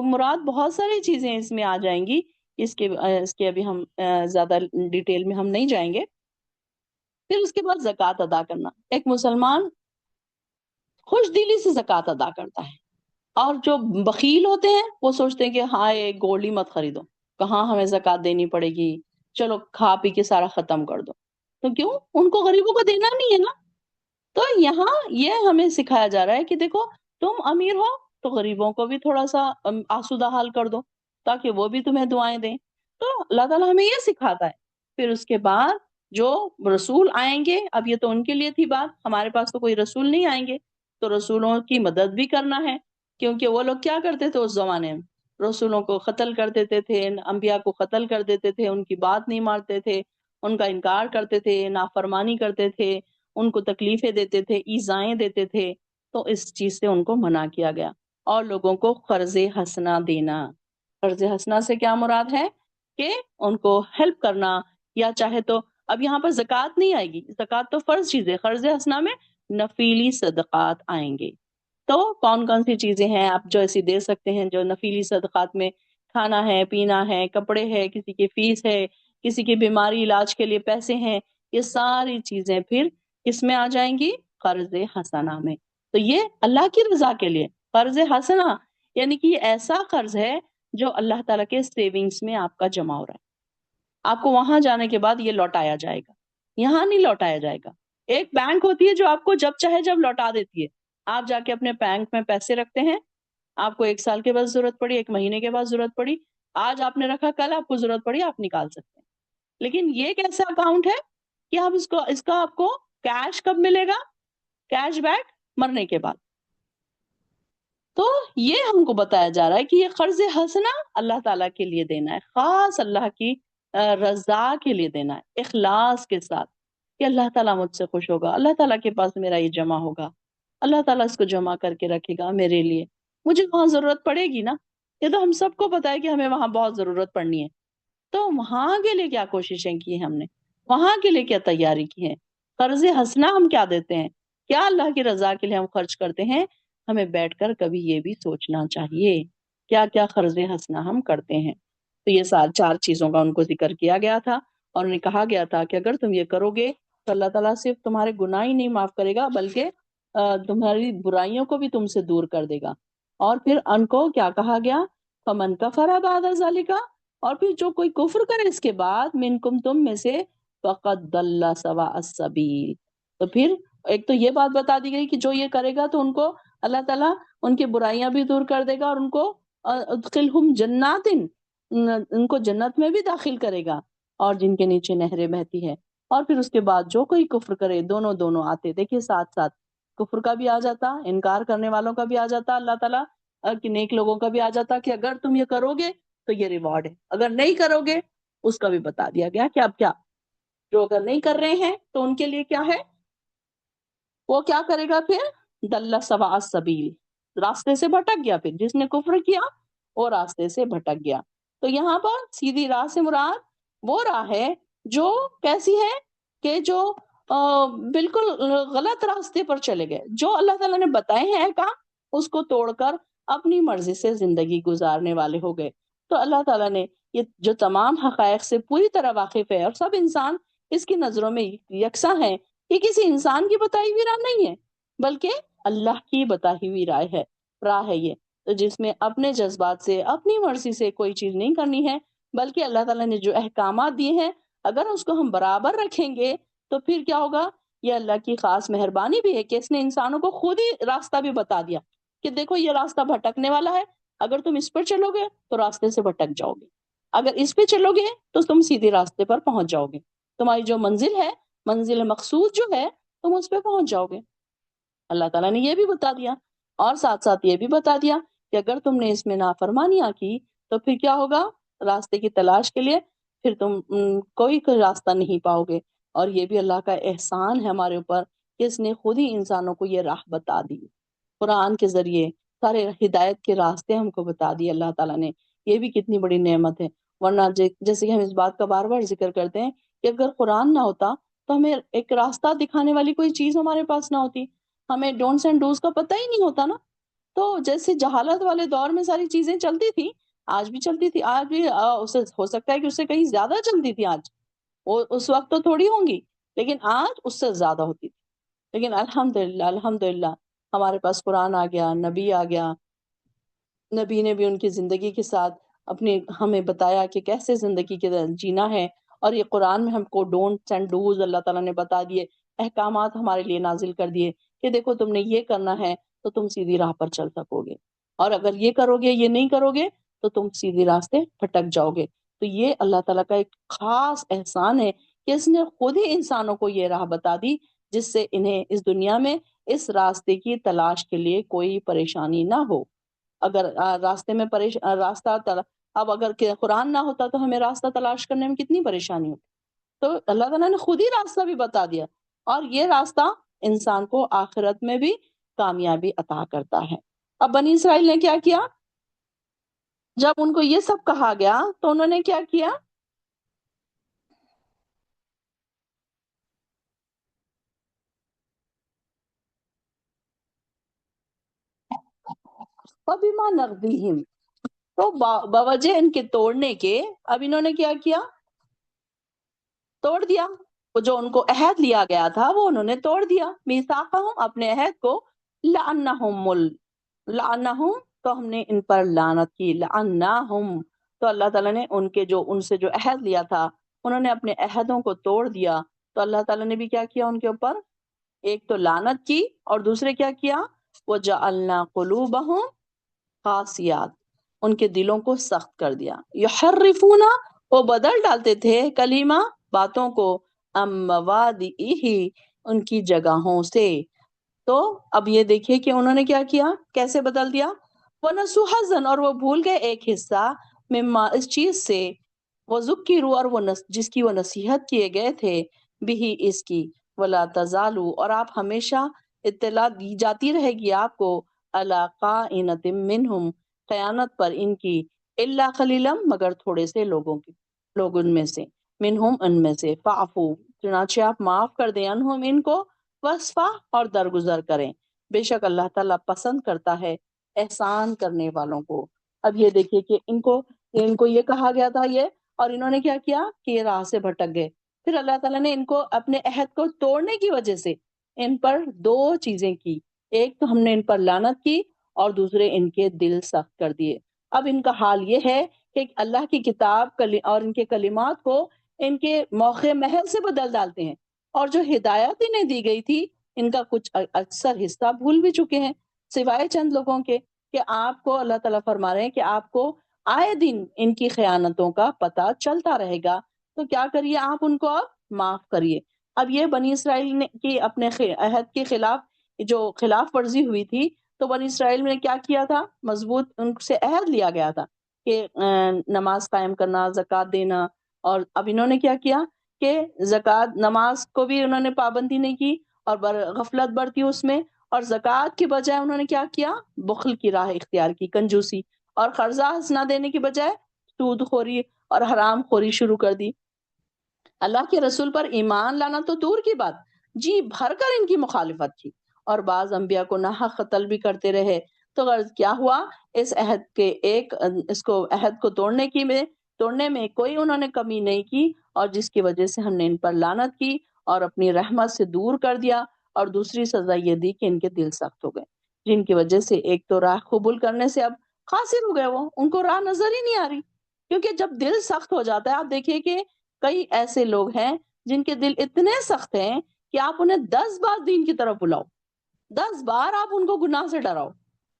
Speaker 1: مراد بہت ساری چیزیں اس میں آ جائیں گی، اس کے ابھی ہم زیادہ ڈیٹیل میں ہم نہیں جائیں گے۔ پھر اس کے بعد زکوٰۃ ادا کرنا، ایک مسلمان خوش دلی سے زکوٰۃ ادا کرتا ہے، اور جو بخیل ہوتے ہیں وہ سوچتے ہیں کہ ہاں یہ گولڈ ہی مت خریدو، کہاں ہمیں زکوٰۃ دینی پڑے گی، چلو کھا پی کے سارا ختم کر دو۔ تو کیوں؟ ان کو غریبوں کو دینا نہیں ہے نا۔ تو یہاں یہ ہمیں سکھایا جا رہا ہے کہ دیکھو تم امیر ہو تو غریبوں کو بھی تھوڑا سا آسودہ حال کر دو تاکہ وہ بھی تمہیں دعائیں دیں۔ تو اللہ تعالیٰ ہمیں یہ سکھاتا ہے۔ پھر اس کے بعد جو رسول آئیں گے، اب یہ تو ان کے لیے تھی بات، ہمارے پاس تو کوئی رسول نہیں آئیں گے، تو رسولوں کی مدد بھی کرنا ہے، کیونکہ وہ لوگ کیا کرتے تھے اس زمانے میں، رسولوں کو قتل کر دیتے تھے، انبیاء کو قتل کر دیتے تھے، ان کی بات نہیں مانتے تھے، ان کا انکار کرتے تھے، نافرمانی کرتے تھے، ان کو تکلیفیں دیتے تھے، ایذائیں دیتے تھے۔ تو اس چیز سے ان کو منع کیا گیا۔ اور لوگوں کو قرض حسنہ دینا، قرض حسنہ سے کیا مراد ہے کہ ان کو ہیلپ کرنا، یا چاہے تو اب یہاں پر زکوٰۃ نہیں آئے گی، زکوٰۃ تو فرض چیز ہے، قرض حسنہ میں نفیلی صدقات آئیں گے۔ تو کون کون سی چیزیں ہیں آپ جو ایسی دے سکتے ہیں جو نفیلی صدقات میں؟ کھانا ہے، پینا ہے، کپڑے ہے، کسی کی فیس ہے، کسی کی بیماری علاج کے لیے پیسے ہیں، یہ ساری چیزیں پھر کس میں آ جائیں گی؟ قرض حسنہ میں۔ تو یہ اللہ کی رضا کے لیے قرض حسنہ، یعنی کہ یہ ایسا قرض ہے جو اللہ تعالیٰ کے سیونگز میں آپ کا جمع ہو رہا ہے، آپ کو وہاں جانے کے بعد یہ لوٹایا جائے گا، یہاں نہیں لوٹایا جائے گا۔ ایک بینک ہوتی ہے جو آپ کو جب چاہے جب لوٹا دیتی ہے، آپ جا کے اپنے بینک میں پیسے رکھتے ہیں، آپ کو 1 سال کے بعد ضرورت پڑی، 1 مہینے کے بعد ضرورت پڑی، آج آپ نے رکھا، کل آپ کو ضرورت پڑی، آپ نکال سکتے ہیں۔ لیکن یہ ایک ایسا اکاؤنٹ ہے کہ آپ اس کا آپ کو کیش کب ملے گا؟ کیش بیک مرنے کے بعد۔ تو یہ ہم کو بتایا جا رہا ہے کہ یہ قرض حسنہ اللہ تعالیٰ کے لیے دینا ہے، خاص اللہ کی رضا کے لیے دینا ہے، اخلاص کے ساتھ، کہ اللہ تعالیٰ مجھ سے خوش ہوگا، اللہ تعالیٰ کے پاس میرا یہ جمع ہوگا، اللہ تعالیٰ اس کو جمع کر کے رکھے گا میرے لیے، مجھے وہاں ضرورت پڑے گی نا۔ یہ تو ہم سب کو پتا ہے کہ ہمیں وہاں بہت ضرورت پڑنی ہے، تو وہاں کے لیے کیا کوششیں کی ہیں ہم نے، وہاں کے لیے کیا تیاری کی ہے؟ قرض حسنہ ہم کیا دیتے ہیں، کیا اللہ کی رضا کے لیے ہم خرچ کرتے ہیں؟ ہمیں بیٹھ کر کبھی یہ بھی سوچنا چاہیے کیا کیا قرض حسنہ ہم کرتے ہیں۔ تو یہ 4 چیزوں کا ان کو ذکر کیا گیا تھا، اور انہیں کہا گیا تھا کہ اگر تم یہ کرو گے تو اللہ تعالیٰ صرف تمہارے گناہ ہی نہیں معاف کرے گا بلکہ تمہاری برائیوں کو بھی تم سے دور کر دے گا۔ اور پھر ان کو کیا کہا گیا؟ فمن کفر بعد ذالک، اور پھر جو کوئی کفر کرے اس کے بعد، منکم تم میں سے، فقد ضل سواء السبیل، تو پھر ایک تو یہ بات بتا دی گئی کہ جو یہ کرے گا تو ان کو اللہ تعالیٰ ان کی برائیاں بھی دور کر دے گا، اور ان کو ادخلہم جنات، ان کو جنت میں بھی داخل کرے گا، اور جن کے نیچے نہریں بہتی ہے۔ اور پھر اس کے بعد جو کوئی کفر کرے، دونوں دونوں آتے، دیکھیے ساتھ ساتھ کفر کا بھی آ جاتا، انکار کرنے والوں کا بھی آ جاتا، اللہ تعالیٰ کہ نیک لوگوں کا بھی آ جاتا کہ اگر تم یہ کرو گے تو یہ ریوارڈ ہے، اگر نہیں کرو گے اس کا بھی بتا دیا گیا کہ اب کیا، جو اگر نہیں کر رہے ہیں تو ان کے لیے کیا ہے، وہ کیا کرے گا پھر؟ دل سواء السبیل، راستے سے بھٹک گیا، پھر جس نے کفر کیا وہ راستے سے بھٹک گیا۔ تو یہاں پر سیدھی راہ سے مراد وہ راہ ہے جو کیسی ہے کہ جو بالکل غلط راستے پر چلے گئے، جو اللہ تعالیٰ نے بتائے ہیں کام اس کو توڑ کر اپنی مرضی سے زندگی گزارنے والے ہو گئے۔ تو اللہ تعالیٰ نے یہ جو تمام حقائق سے پوری طرح واقف ہے، اور سب انسان اس کی نظروں میں یکساں ہیں، یہ کسی انسان کی بتائی ہوئی راہ نہیں ہے بلکہ اللہ کی بتائی ہوئی راہ ہے یہ، تو جس میں اپنے جذبات سے، اپنی مرضی سے کوئی چیز نہیں کرنی ہے، بلکہ اللہ تعالیٰ نے جو احکامات دیے ہیں اگر اس کو ہم برابر رکھیں گے تو پھر کیا ہوگا؟ یہ اللہ کی خاص مہربانی بھی ہے کہ اس نے انسانوں کو خود ہی راستہ بھی بتا دیا کہ دیکھو یہ راستہ بھٹکنے والا ہے، اگر تم اس پر چلو گے تو راستے سے بھٹک جاؤ گے، اگر اس پہ چلو گے تو تم سیدھے راستے پر پہنچ جاؤ گے، تمہاری جو منزل ہے، منزل مقصود جو ہے، تم اس پہ پہنچ جاؤ گے۔ اللہ تعالیٰ نے یہ بھی بتا دیا، اور ساتھ ساتھ یہ بھی بتا دیا کہ اگر تم نے اس میں نافرمانیاں کی تو پھر کیا ہوگا؟ راستے کی تلاش کے لیے پھر تم کوئی راستہ نہیں پاؤ گے۔ اور یہ بھی اللہ کا احسان ہے ہمارے اوپر کہ اس نے خود ہی انسانوں کو یہ راہ بتا دی، قرآن کے ذریعے سارے ہدایت کے راستے ہم کو بتا دیے اللہ تعالیٰ نے، یہ بھی کتنی بڑی نعمت ہے۔ ورنہ جیسے کہ ہم اس بات کا بار بار ذکر کرتے ہیں کہ اگر قرآن نہ ہوتا تو ہمیں ایک راستہ دکھانے والی کوئی چیز ہمارے پاس نہ ہوتی، ہمیں ڈونٹس اینڈ ڈوز کا پتہ ہی نہیں ہوتا نا۔ تو جیسے جہالت والے دور میں ساری چیزیں چلتی تھی، آج بھی چلتی تھی، آج بھی اسے ہو سکتا ہے کہ اس سے کہیں زیادہ چلتی تھی آج، وہ اس وقت تو تھوڑی ہوں گی لیکن آج اس سے زیادہ ہوتی تھی۔ لیکن الحمدللہ الحمدللہ ہمارے پاس قرآن آ گیا، نبی آ گیا، نبی نے بھی ان کی زندگی کے ساتھ اپنے ہمیں بتایا کہ کیسے زندگی کے جینا ہے، اور یہ قرآن میں ہم کو ڈونٹس اینڈ ڈوز اللہ تعالیٰ نے بتا دیے، احکامات ہمارے لیے نازل کر دیے کہ دیکھو تم نے یہ کرنا ہے تو تم سیدھی راہ پر چل سکو گے، اور اگر یہ کرو گے، یہ نہیں کرو گے تو تم سیدھی راستے بھٹک جاؤ گے۔ تو یہ اللہ تعالیٰ کا ایک خاص احسان ہے کہ اس نے خود ہی انسانوں کو یہ راہ بتا دی، جس سے انہیں اس دنیا میں اس راستے کی تلاش کے لیے کوئی پریشانی نہ ہو۔ اگر راستے میں اب اگر قرآن نہ ہوتا تو ہمیں راستہ تلاش کرنے میں کتنی پریشانی ہوتی۔ تو اللہ تعالیٰ نے خود ہی راستہ بھی بتا دیا، اور یہ راستہ انسان کو آخرت میں بھی کامیابی عطا کرتا ہے۔ اب بنی اسرائیل نے کیا کیا؟ جب ان کو یہ سب کہا گیا تو انہوں نے کیا کیا؟ وَبِمَا نَقْضِهِمْ، تو بوجہ ان کے توڑنے کے اب انہوں نے کیا کیا؟ توڑ دیا۔ وہ جو ان کو عہد لیا گیا تھا وہ انہوں نے توڑ دیا، میثاقہم، اپنے عہد کو، لعنہم، تو ہم نے ان پر لعنت کی، لعناہم، تو اللہ تعالیٰ نے ان سے جو عہد لیا تھا انہوں نے اپنے عہدوں کو توڑ دیا، تو اللہ تعالیٰ نے بھی کیا کیا ان کے اوپر؟ ایک تو لعنت کی، اور دوسرے کیا کیا؟ وَجَعَلْنَا قُلُوبَهُمْ قاسیات، ان کے دلوں کو سخت کر دیا، یحرفون، وہ بدل ڈالتے تھے، کلمہ، باتوں کو، مواضعہ، ان کی جگہوں سے۔ تو اب یہ دیکھیے کہ انہوں نے کیا کیا، کیسے بدل دیا؟ وَنَسُوا حَظًّا، اور وہ بھول گئے ایک حصہ، مما، اس چیز سے، وَذُكِّرُوا، اور جس کی وہ نصیحت کیے گئے تھے، بِہِ، اس کی، وَلَا تَزَالُوا، اور آپ ہمیشہ اطلاع دی جاتی رہے گی آپ کو، عَلَىٰ خَائِنَةٍ مِّنْهُمْ، خیانت پر ان کی، إِلَّا قَلِيلًا، مگر تھوڑے سے لوگ ان میں سے، منہم، ان میں سے، فَاعْفُوا، چنانچہ آپ معاف کر دیں، انہم، ان کو، وَاصْفَحْ، اور درگزر کریں، بے شک اللہ تعالیٰ پسند کرتا ہے احسان کرنے والوں کو۔ اب یہ دیکھیے کہ ان کو یہ کہا گیا تھا یہ، اور انہوں نے کیا کیا کہ یہ راہ سے بھٹک گئے۔ پھر اللہ تعالیٰ نے ان کو اپنے عہد کو توڑنے کی وجہ سے ان پر دو چیزیں کی، ایک تو ہم نے ان پر لعنت کی، اور دوسرے ان کے دل سخت کر دیے۔ اب ان کا حال یہ ہے کہ اللہ کی کتاب اور ان کے کلمات کو ان کے موقع محل سے بدل ڈالتے ہیں، اور جو ہدایت انہیں دی گئی تھی ان کا کچھ اکثر حصہ بھول بھی چکے ہیں، سوائے چند لوگوں کے، کہ آپ کو اللہ تعالیٰ فرما رہے ہیں کہ آپ کو آئے دن ان کی خیانتوں کا پتہ چلتا رہے گا، تو کیا کریے آپ ان کو اب معاف کریے۔ اب یہ بنی اسرائیل نے کی اپنے عہد کے خلاف جو خلاف ورزی ہوئی تھی، تو بنی اسرائیل نے کیا کیا تھا؟ مضبوط ان سے عہد لیا گیا تھا کہ نماز قائم کرنا، زکوٰۃ دینا، اور اب انہوں نے کیا کیا کہ زکوٰۃ، نماز کو بھی انہوں نے پابندی نہیں کی، اور غفلت برتی اس میں، اور زکوٰۃ کی بجائے انہوں نے کیا کیا؟ بخل کی راہ اختیار کی، کنجوسی، اور قرضہ نہ دینے کی بجائے سود خوری اور حرام خوری شروع کر دی۔ اللہ کے رسول پر ایمان لانا تو دور کی بات، جی بھر کر ان کی مخالفت کی، اور بعض انبیاء کو ناحق قتل بھی کرتے رہے۔ تو غرض کیا ہوا؟ اس کو عہد کو توڑنے میں کوئی انہوں نے کمی نہیں کی، اور جس کی وجہ سے ہم نے ان پر لعنت کی اور اپنی رحمت سے دور کر دیا، اور دوسری سزا یہ دی کہ ان کے دل سخت ہو گئے، جن کی وجہ سے ایک تو راہ قبول کرنے سے اب قاصر ہو گئے، وہ ان کو راہ نظر ہی نہیں آ رہی، کیونکہ جب دل سخت ہو جاتا ہے، آپ دیکھیے کہ کئی ایسے لوگ ہیں جن کے دل اتنے سخت ہیں کہ آپ انہیں 10 بار دین کی طرف بلاؤ، 10 بار آپ ان کو گناہ سے ڈراؤ،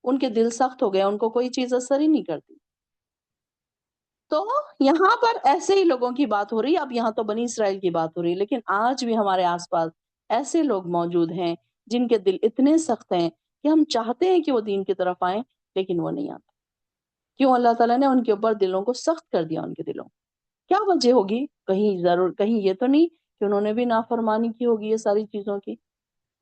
Speaker 1: ان کے دل سخت ہو گئے، ان کو کوئی چیز اثر ہی نہیں کرتی۔ تو یہاں پر ایسے ہی لوگوں کی بات ہو رہی ہے، اب یہاں تو بنی اسرائیل کی بات ہو رہی ہے، لیکن آج بھی ہمارے آس پاس ایسے لوگ موجود ہیں جن کے دل اتنے سخت ہیں کہ ہم چاہتے ہیں کہ وہ دین کی طرف آئیں لیکن وہ نہیں آتے۔ کیوں اللہ تعالیٰ نے ان کے اوپر دلوں کو سخت کر دیا؟ ان کے دلوں کیا وجہ ہوگی؟ کہیں یہ تو نہیں کہ انہوں نے بھی نافرمانی کی ہوگی یہ ساری چیزوں کی۔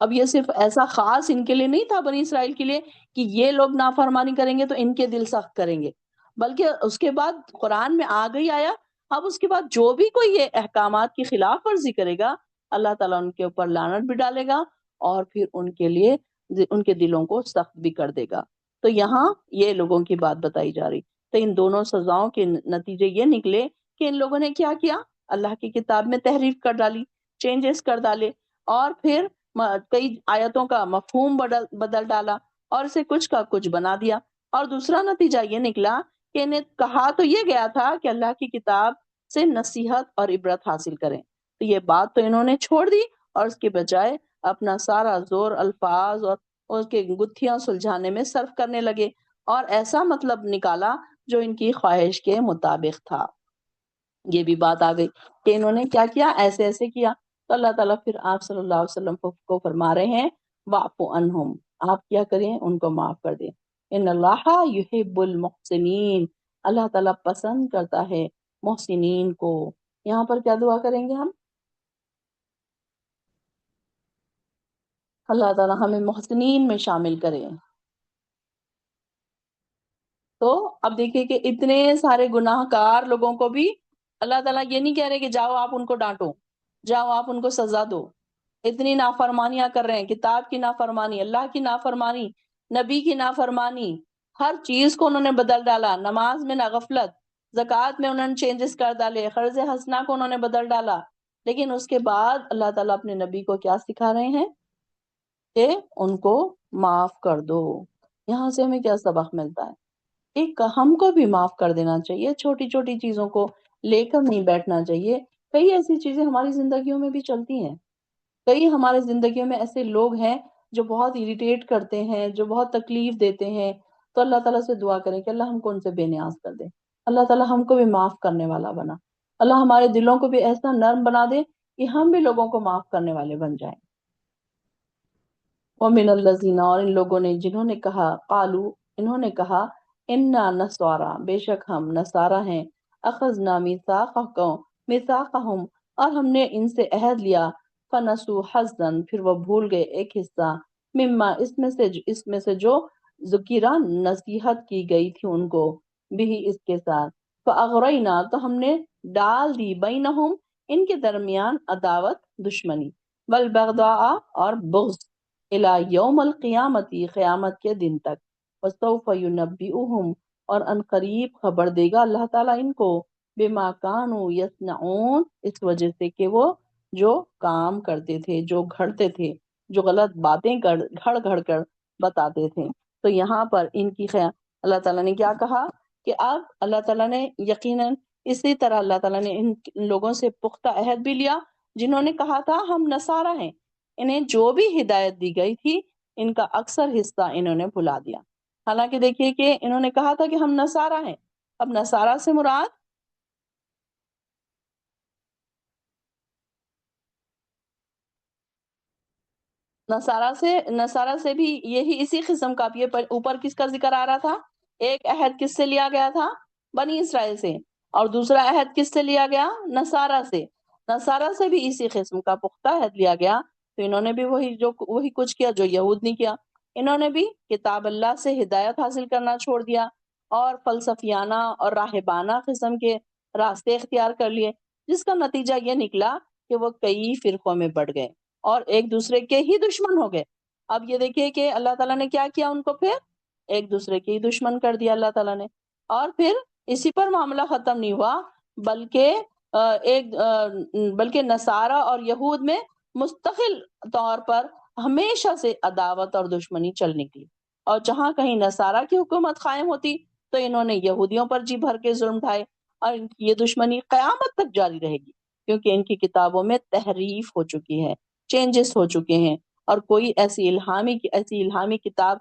Speaker 1: اب یہ صرف ایسا خاص ان کے لیے نہیں تھا، بنی اسرائیل کے لیے، کہ یہ لوگ نافرمانی کریں گے تو ان کے دل سخت کریں گے، بلکہ اس کے بعد قرآن میں گئی آیا، اب اس کے بعد جو بھی کوئی یہ احکامات کی خلاف ورزی کرے گا، اللہ تعالیٰ ان کے اوپر لعنت بھی ڈالے گا، اور پھر ان کے لیے ان کے دلوں کو سخت بھی کر دے گا۔ تو یہاں یہ لوگوں کی بات بتائی جا رہی، تو ان دونوں سزاؤں کے نتیجے یہ نکلے کہ ان لوگوں نے کیا کیا؟ اللہ کی کتاب میں تحریف کر ڈالی، چینجز کر ڈالے، اور پھر کئی آیتوں کا مفہوم بدل ڈالا، اور اسے کچھ کا کچھ بنا دیا۔ اور دوسرا نتیجہ یہ نکلا کہ انہیں کہا تو یہ گیا تھا کہ اللہ کی کتاب سے نصیحت اور عبرت حاصل کریں، تو یہ بات تو انہوں نے چھوڑ دی اور اس کے بجائے اپنا سارا زور الفاظ اور اس کے گتھیاں سلجھانے میں صرف کرنے لگے اور ایسا مطلب نکالا جو ان کی خواہش کے مطابق تھا۔ یہ بھی بات آ گئی کہ انہوں نے کیا کیا، ایسے ایسے کیا، تو اللہ تعالیٰ پھر آپ صلی اللہ علیہ وسلم کو فرما رہے ہیں واعف عنہم، آپ کیا کریں، ان کو معاف کر دیں، ان اللہ یحب المحسنین، اللہ تعالیٰ پسند کرتا ہے محسنین کو۔ یہاں پر کیا دعا کریں گے ہم؟ اللہ تعالیٰ ہمیں محسنین میں شامل کرے۔ تو اب دیکھیے کہ اتنے سارے گناہ کار لوگوں کو بھی اللہ تعالیٰ یہ نہیں کہہ رہے کہ جاؤ آپ ان کو ڈانٹو، جاؤ آپ ان کو سزا دو، اتنی نافرمانیاں کر رہے ہیں، کتاب کی نافرمانی، اللہ کی نافرمانی، نبی کی نافرمانی، ہر چیز کو انہوں نے بدل ڈالا، نماز میں نہ غفلت، زکوٰۃ میں انہوں نے چینجز کر ڈالے، قرض حسنہ کو انہوں نے بدل ڈالا، لیکن اس کے بعد اللہ تعالیٰ اپنے نبی کو کیا سکھا رہے ہیں کہ ان کو معاف کر دو۔ یہاں سے ہمیں کیا سبق ملتا ہے؟ ایک ہم کو بھی معاف کر دینا چاہیے، چھوٹی چھوٹی چیزوں کو لے کر نہیں بیٹھنا چاہیے۔ کئی ایسی چیزیں ہماری زندگیوں میں بھی چلتی ہیں، کئی ہمارے زندگیوں میں ایسے لوگ ہیں جو بہت اریٹیٹ کرتے ہیں، جو بہت تکلیف دیتے ہیں، تو اللہ تعالیٰ سے دعا کریں کہ اللہ ہم کو ان سے بے نیاز کر دے، اللہ تعالیٰ ہم کو بھی معاف کرنے والا بنا، اللہ ہمارے دلوں کو بھی ایسا نرم بنا دے کہ ہم بھی لوگوں کو معاف کرنے والے بن جائیں۔ وَمِنَ الَّذِينَ، اور ان لوگوں نے جنہوں نے کہا، قالو انہوں نے کہا، انا نسوارا بے شک ہم نصارہ ہیں، اخذنا میثاقہم اور ہم نے ان سے عہد لیا، فنسوا حظا پھر وہ بھول گئے ایک حصہ، مما اس میں سے جو ذکیرہ نصیحت کی گئی تھی ان کو، بھی اس کے ساتھ، فاغرینا تو ہم نے ڈال دی، بینہم ان کے درمیان عداوت دشمنی، والبغضاء اور بغض، الی یوم القیامتی قیامت کے دن تک، وسوف ینبئہم اور ان قریب خبر دے گا اللہ تعالیٰ ان کو، بما کانوا یصنعون اس وجہ سے کہ وہ جو کام کرتے تھے، جو گھڑتے تھے، جو غلط باتیں گھڑ گھڑ کر بتاتے تھے۔ تو یہاں پر ان کی اللہ تعالیٰ نے کیا کہا کہ اب اللہ تعالیٰ نے یقیناً اسی طرح اللہ تعالیٰ نے ان لوگوں سے پختہ عہد بھی لیا جنہوں نے کہا تھا ہم نصارہ ہیں، انہیں جو بھی ہدایت دی گئی تھی ان کا اکثر حصہ انہوں نے بھلا دیا۔ حالانکہ دیکھیے کہ انہوں نے کہا تھا کہ ہم نصارہ ہیں، اب نصارہ سے مراد نصارہ سے بھی یہی اسی قسم کا، یہ اوپر کس کا ذکر آ رہا تھا؟ ایک عہد کس سے لیا گیا تھا؟ بنی اسرائیل سے، اور دوسرا عہد کس سے لیا گیا؟ نصارہ سے۔ نصارہ سے بھی اسی قسم کا پختہ عہد لیا گیا، تو انہوں نے بھی وہی کچھ کیا جو یہود نے کیا، انہوں نے بھی کتاب اللہ سے ہدایت حاصل کرنا چھوڑ دیا اور فلسفیانہ اور راہبانہ قسم کے راستے اختیار کر لیے، جس کا نتیجہ یہ نکلا کہ وہ کئی فرقوں میں بڑھ گئے اور ایک دوسرے کے ہی دشمن ہو گئے۔ اب یہ دیکھیے کہ اللہ تعالیٰ نے کیا کیا ان کو، پھر ایک دوسرے کے ہی دشمن کر دیا اللہ تعالیٰ نے، اور پھر اسی پر معاملہ ختم نہیں ہوا، بلکہ بلکہ نصارہ اور یہود میں مستقل طور پر ہمیشہ سے عداوت اور دشمنی چل نکلی، اور جہاں کہیں نصارہ کی حکومت قائم ہوتی تو انہوں نے یہودیوں پر جی بھر کے ظلم ڈھائے، اور ان کی یہ دشمنی قیامت تک جاری رہے گی، کیونکہ ان کی کتابوں میں تحریف ہو چکی ہے، چینجز ہو چکے ہیں، اور کوئی ایسی الہامی کتاب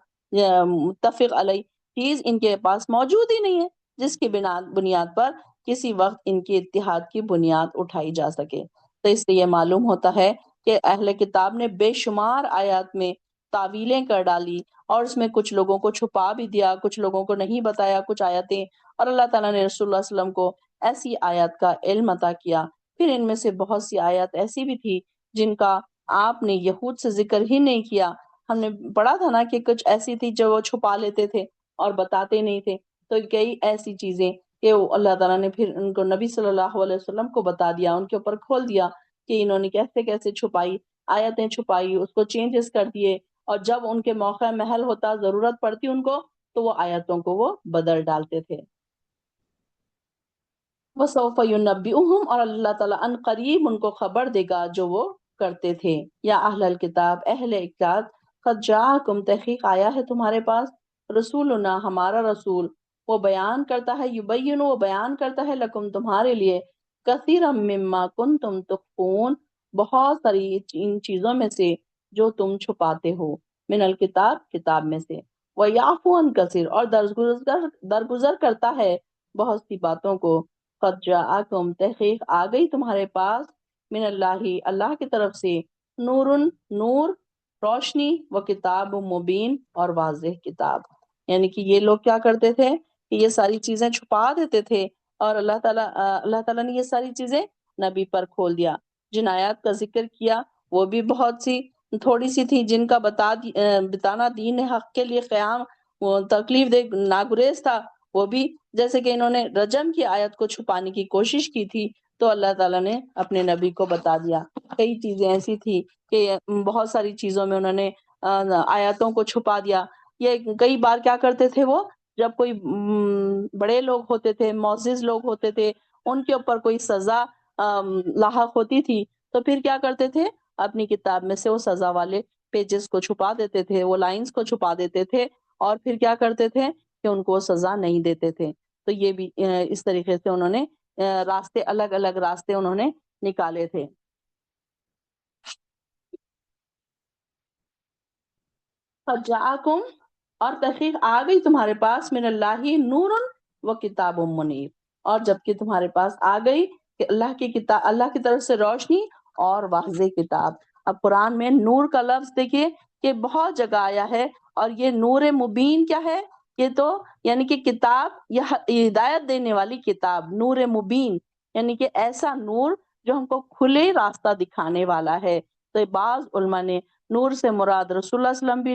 Speaker 1: متفق علیہ چیز ان کے پاس موجود ہی نہیں ہے جس کی بنیاد پر کسی وقت ان کی اتحاد کی بنیاد اٹھائی جا سکے۔ تو اس سے یہ معلوم ہوتا ہے کہ اہل کتاب نے بے شمار آیات میں تعویلیں کر ڈالی، اور اس میں کچھ لوگوں کو چھپا بھی دیا، کچھ لوگوں کو نہیں بتایا کچھ آیتیں، اور اللہ تعالیٰ نے رسول اللہ صلی اللہ علیہ وسلم کو ایسی آیات کا علم عطا کیا۔ پھر ان میں سے بہت سی آیات ایسی بھی تھی جن کا آپ نے یہود سے ذکر ہی نہیں کیا، ہم نے پڑھا تھا نا کہ کچھ ایسی تھی جو وہ چھپا لیتے تھے اور بتاتے نہیں تھے، تو کئی ایسی چیزیں کہ اللہ تعالیٰ نے پھر ان کو نبی صلی اللہ علیہ وسلم کو بتا دیا، ان کے اوپر کھول دیا کہ انہوں نے کیسے کیسے چھپائی، آیتیں چھپائی، اس کو چینجز کر دیے، اور جب ان کے موقع محل ہوتا، ضرورت پڑتی ان کو، تو وہ آیتوں کو وہ بدل ڈالتے تھے۔ وَسَوْفَ يُنَبِّئُهُمْ اور اللہ تعالیٰ ان قریب ان کو خبر دے گا جو وہ کرتے تھے۔ یا اہل الکتاب، اہل کتاب، قد جاءکم تحقیق آیا ہے تمہارے پاس، رسولنا ہمارا رسول وہ بیان کرتا ہے، یبین وہ بیان کرتا ہے، لکم تمہارے لیے، کثیرا مما کنتم تخفون بہت ساری ان چیزوں میں سے جو تم چھپاتے ہو، من الکتاب کتاب میں سے، وَيَعْفُو عَنْ کثیر اور درگزر کرتا ہے بہت سی باتوں کو، قد جاءکم تحقیق آ گئی تمہارے پاس، من اللہ اللہ کی طرف سے، نورن نور روشنی، و کتاب مبین اور واضح کتاب۔ یعنی کہ یہ لوگ کیا کرتے تھے کہ یہ ساری چیزیں چھپا دیتے تھے، اور اللہ تعالیٰ نے یہ ساری چیزیں نبی پر کھول دیا۔ جن آیات کا ذکر کیا وہ بھی بہت سی تھوڑی سی تھی، جن کا بتانا دین حق کے لیے قیام وہ تکلیف دہ ناگریز تھا، وہ بھی جیسے کہ انہوں نے رجم کی آیت کو چھپانے کی کوشش کی تھی، تو اللہ تعالیٰ نے اپنے نبی کو بتا دیا۔ کئی چیزیں ایسی تھی کہ بہت ساری چیزوں میں انہوں نے آیاتوں کو چھپا دیا۔ یہ کئی بار کیا کرتے تھے وہ، جب کوئی بڑے لوگ ہوتے تھے، معزز لوگ ہوتے تھے، ان کے اوپر کوئی سزا لاحق ہوتی تھی، تو پھر کیا کرتے تھے، اپنی کتاب میں سے وہ سزا والے پیجز کو چھپا دیتے تھے، وہ لائنز کو چھپا دیتے تھے، اور پھر کیا کرتے تھے کہ ان کو وہ سزا نہیں دیتے تھے۔ تو یہ بھی اس طریقے سے انہوں نے راستے، الگ الگ راستے انہوں نے نکالے تھے۔ فَجَاءَكُمْ اور تحقیق آ گئی تمہارے پاس، من اللہ نور و کتاب منیر، اور جبکہ تمہارے پاس آ گئی کہ اللہ کی کتاب، اللہ کی طرف سے روشنی اور واضح کتاب۔ اب قرآن میں نور کا لفظ دیکھیے کہ بہت جگہ آیا ہے، اور یہ نور مبین کیا ہے، یہ تو یعنی کہ کتاب، یہ ہدایت دینے والی کتاب، نور مبین یعنی کہ ایسا نور جو ہم کو کھلے راستہ دکھانے والا ہے۔ تو بعض علماء نے نور سے مراد رسول اللہ صلی اللہ علیہ وسلم بھی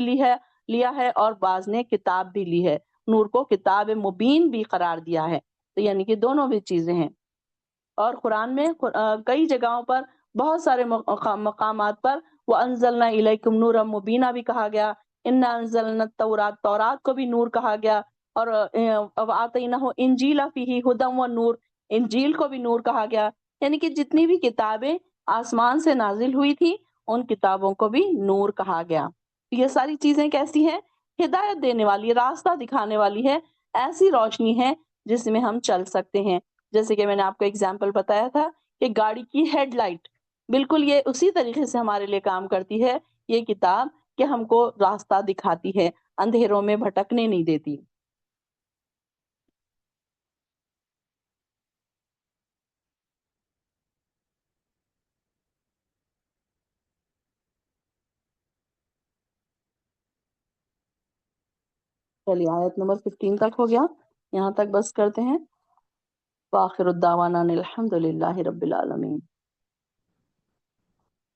Speaker 1: لیا ہے، اور بعض نے کتاب بھی لی ہے، نور کو کتاب مبین بھی قرار دیا ہے، تو یعنی کہ دونوں بھی چیزیں ہیں۔ اور قرآن میں کئی جگہوں پر، بہت سارے مقامات پر وَأَنزَلْنَا إِلَيْكُمْ نُورًا مُبِينًا بھی کہا گیا، إِنَّا أَنزَلْنَا التَّوْرَاةَ تورات کو بھی نور کہا گیا، اور وَآتَيْنَاهُ إِنْجِيلَ فِيهِ هُدًى وَنُورٌ انجیل کو بھی نور کہا گیا۔ یعنی کہ جتنی بھی کتابیں آسمان سے نازل ہوئی تھی، ان کتابوں کو بھی نور کہا گیا۔ یہ ساری چیزیں کیسی ہیں، ہدایت دینے والی، راستہ دکھانے والی ہے، ایسی روشنی ہے جس میں ہم چل سکتے ہیں۔ جیسے کہ میں نے آپ کو اگزامپل بتایا تھا کہ گاڑی کی ہیڈ لائٹ، بالکل یہ اسی طریقے سے ہمارے لیے کام کرتی ہے یہ کتاب، کہ ہم کو راستہ دکھاتی ہے، اندھیروں میں بھٹکنے نہیں دیتی۔ چلیے آیت نمبر 15 تک ہو گیا، یہاں تک بس کرتے ہیں۔ وآخر الدعوانا الحمد للہ رب العالمین۔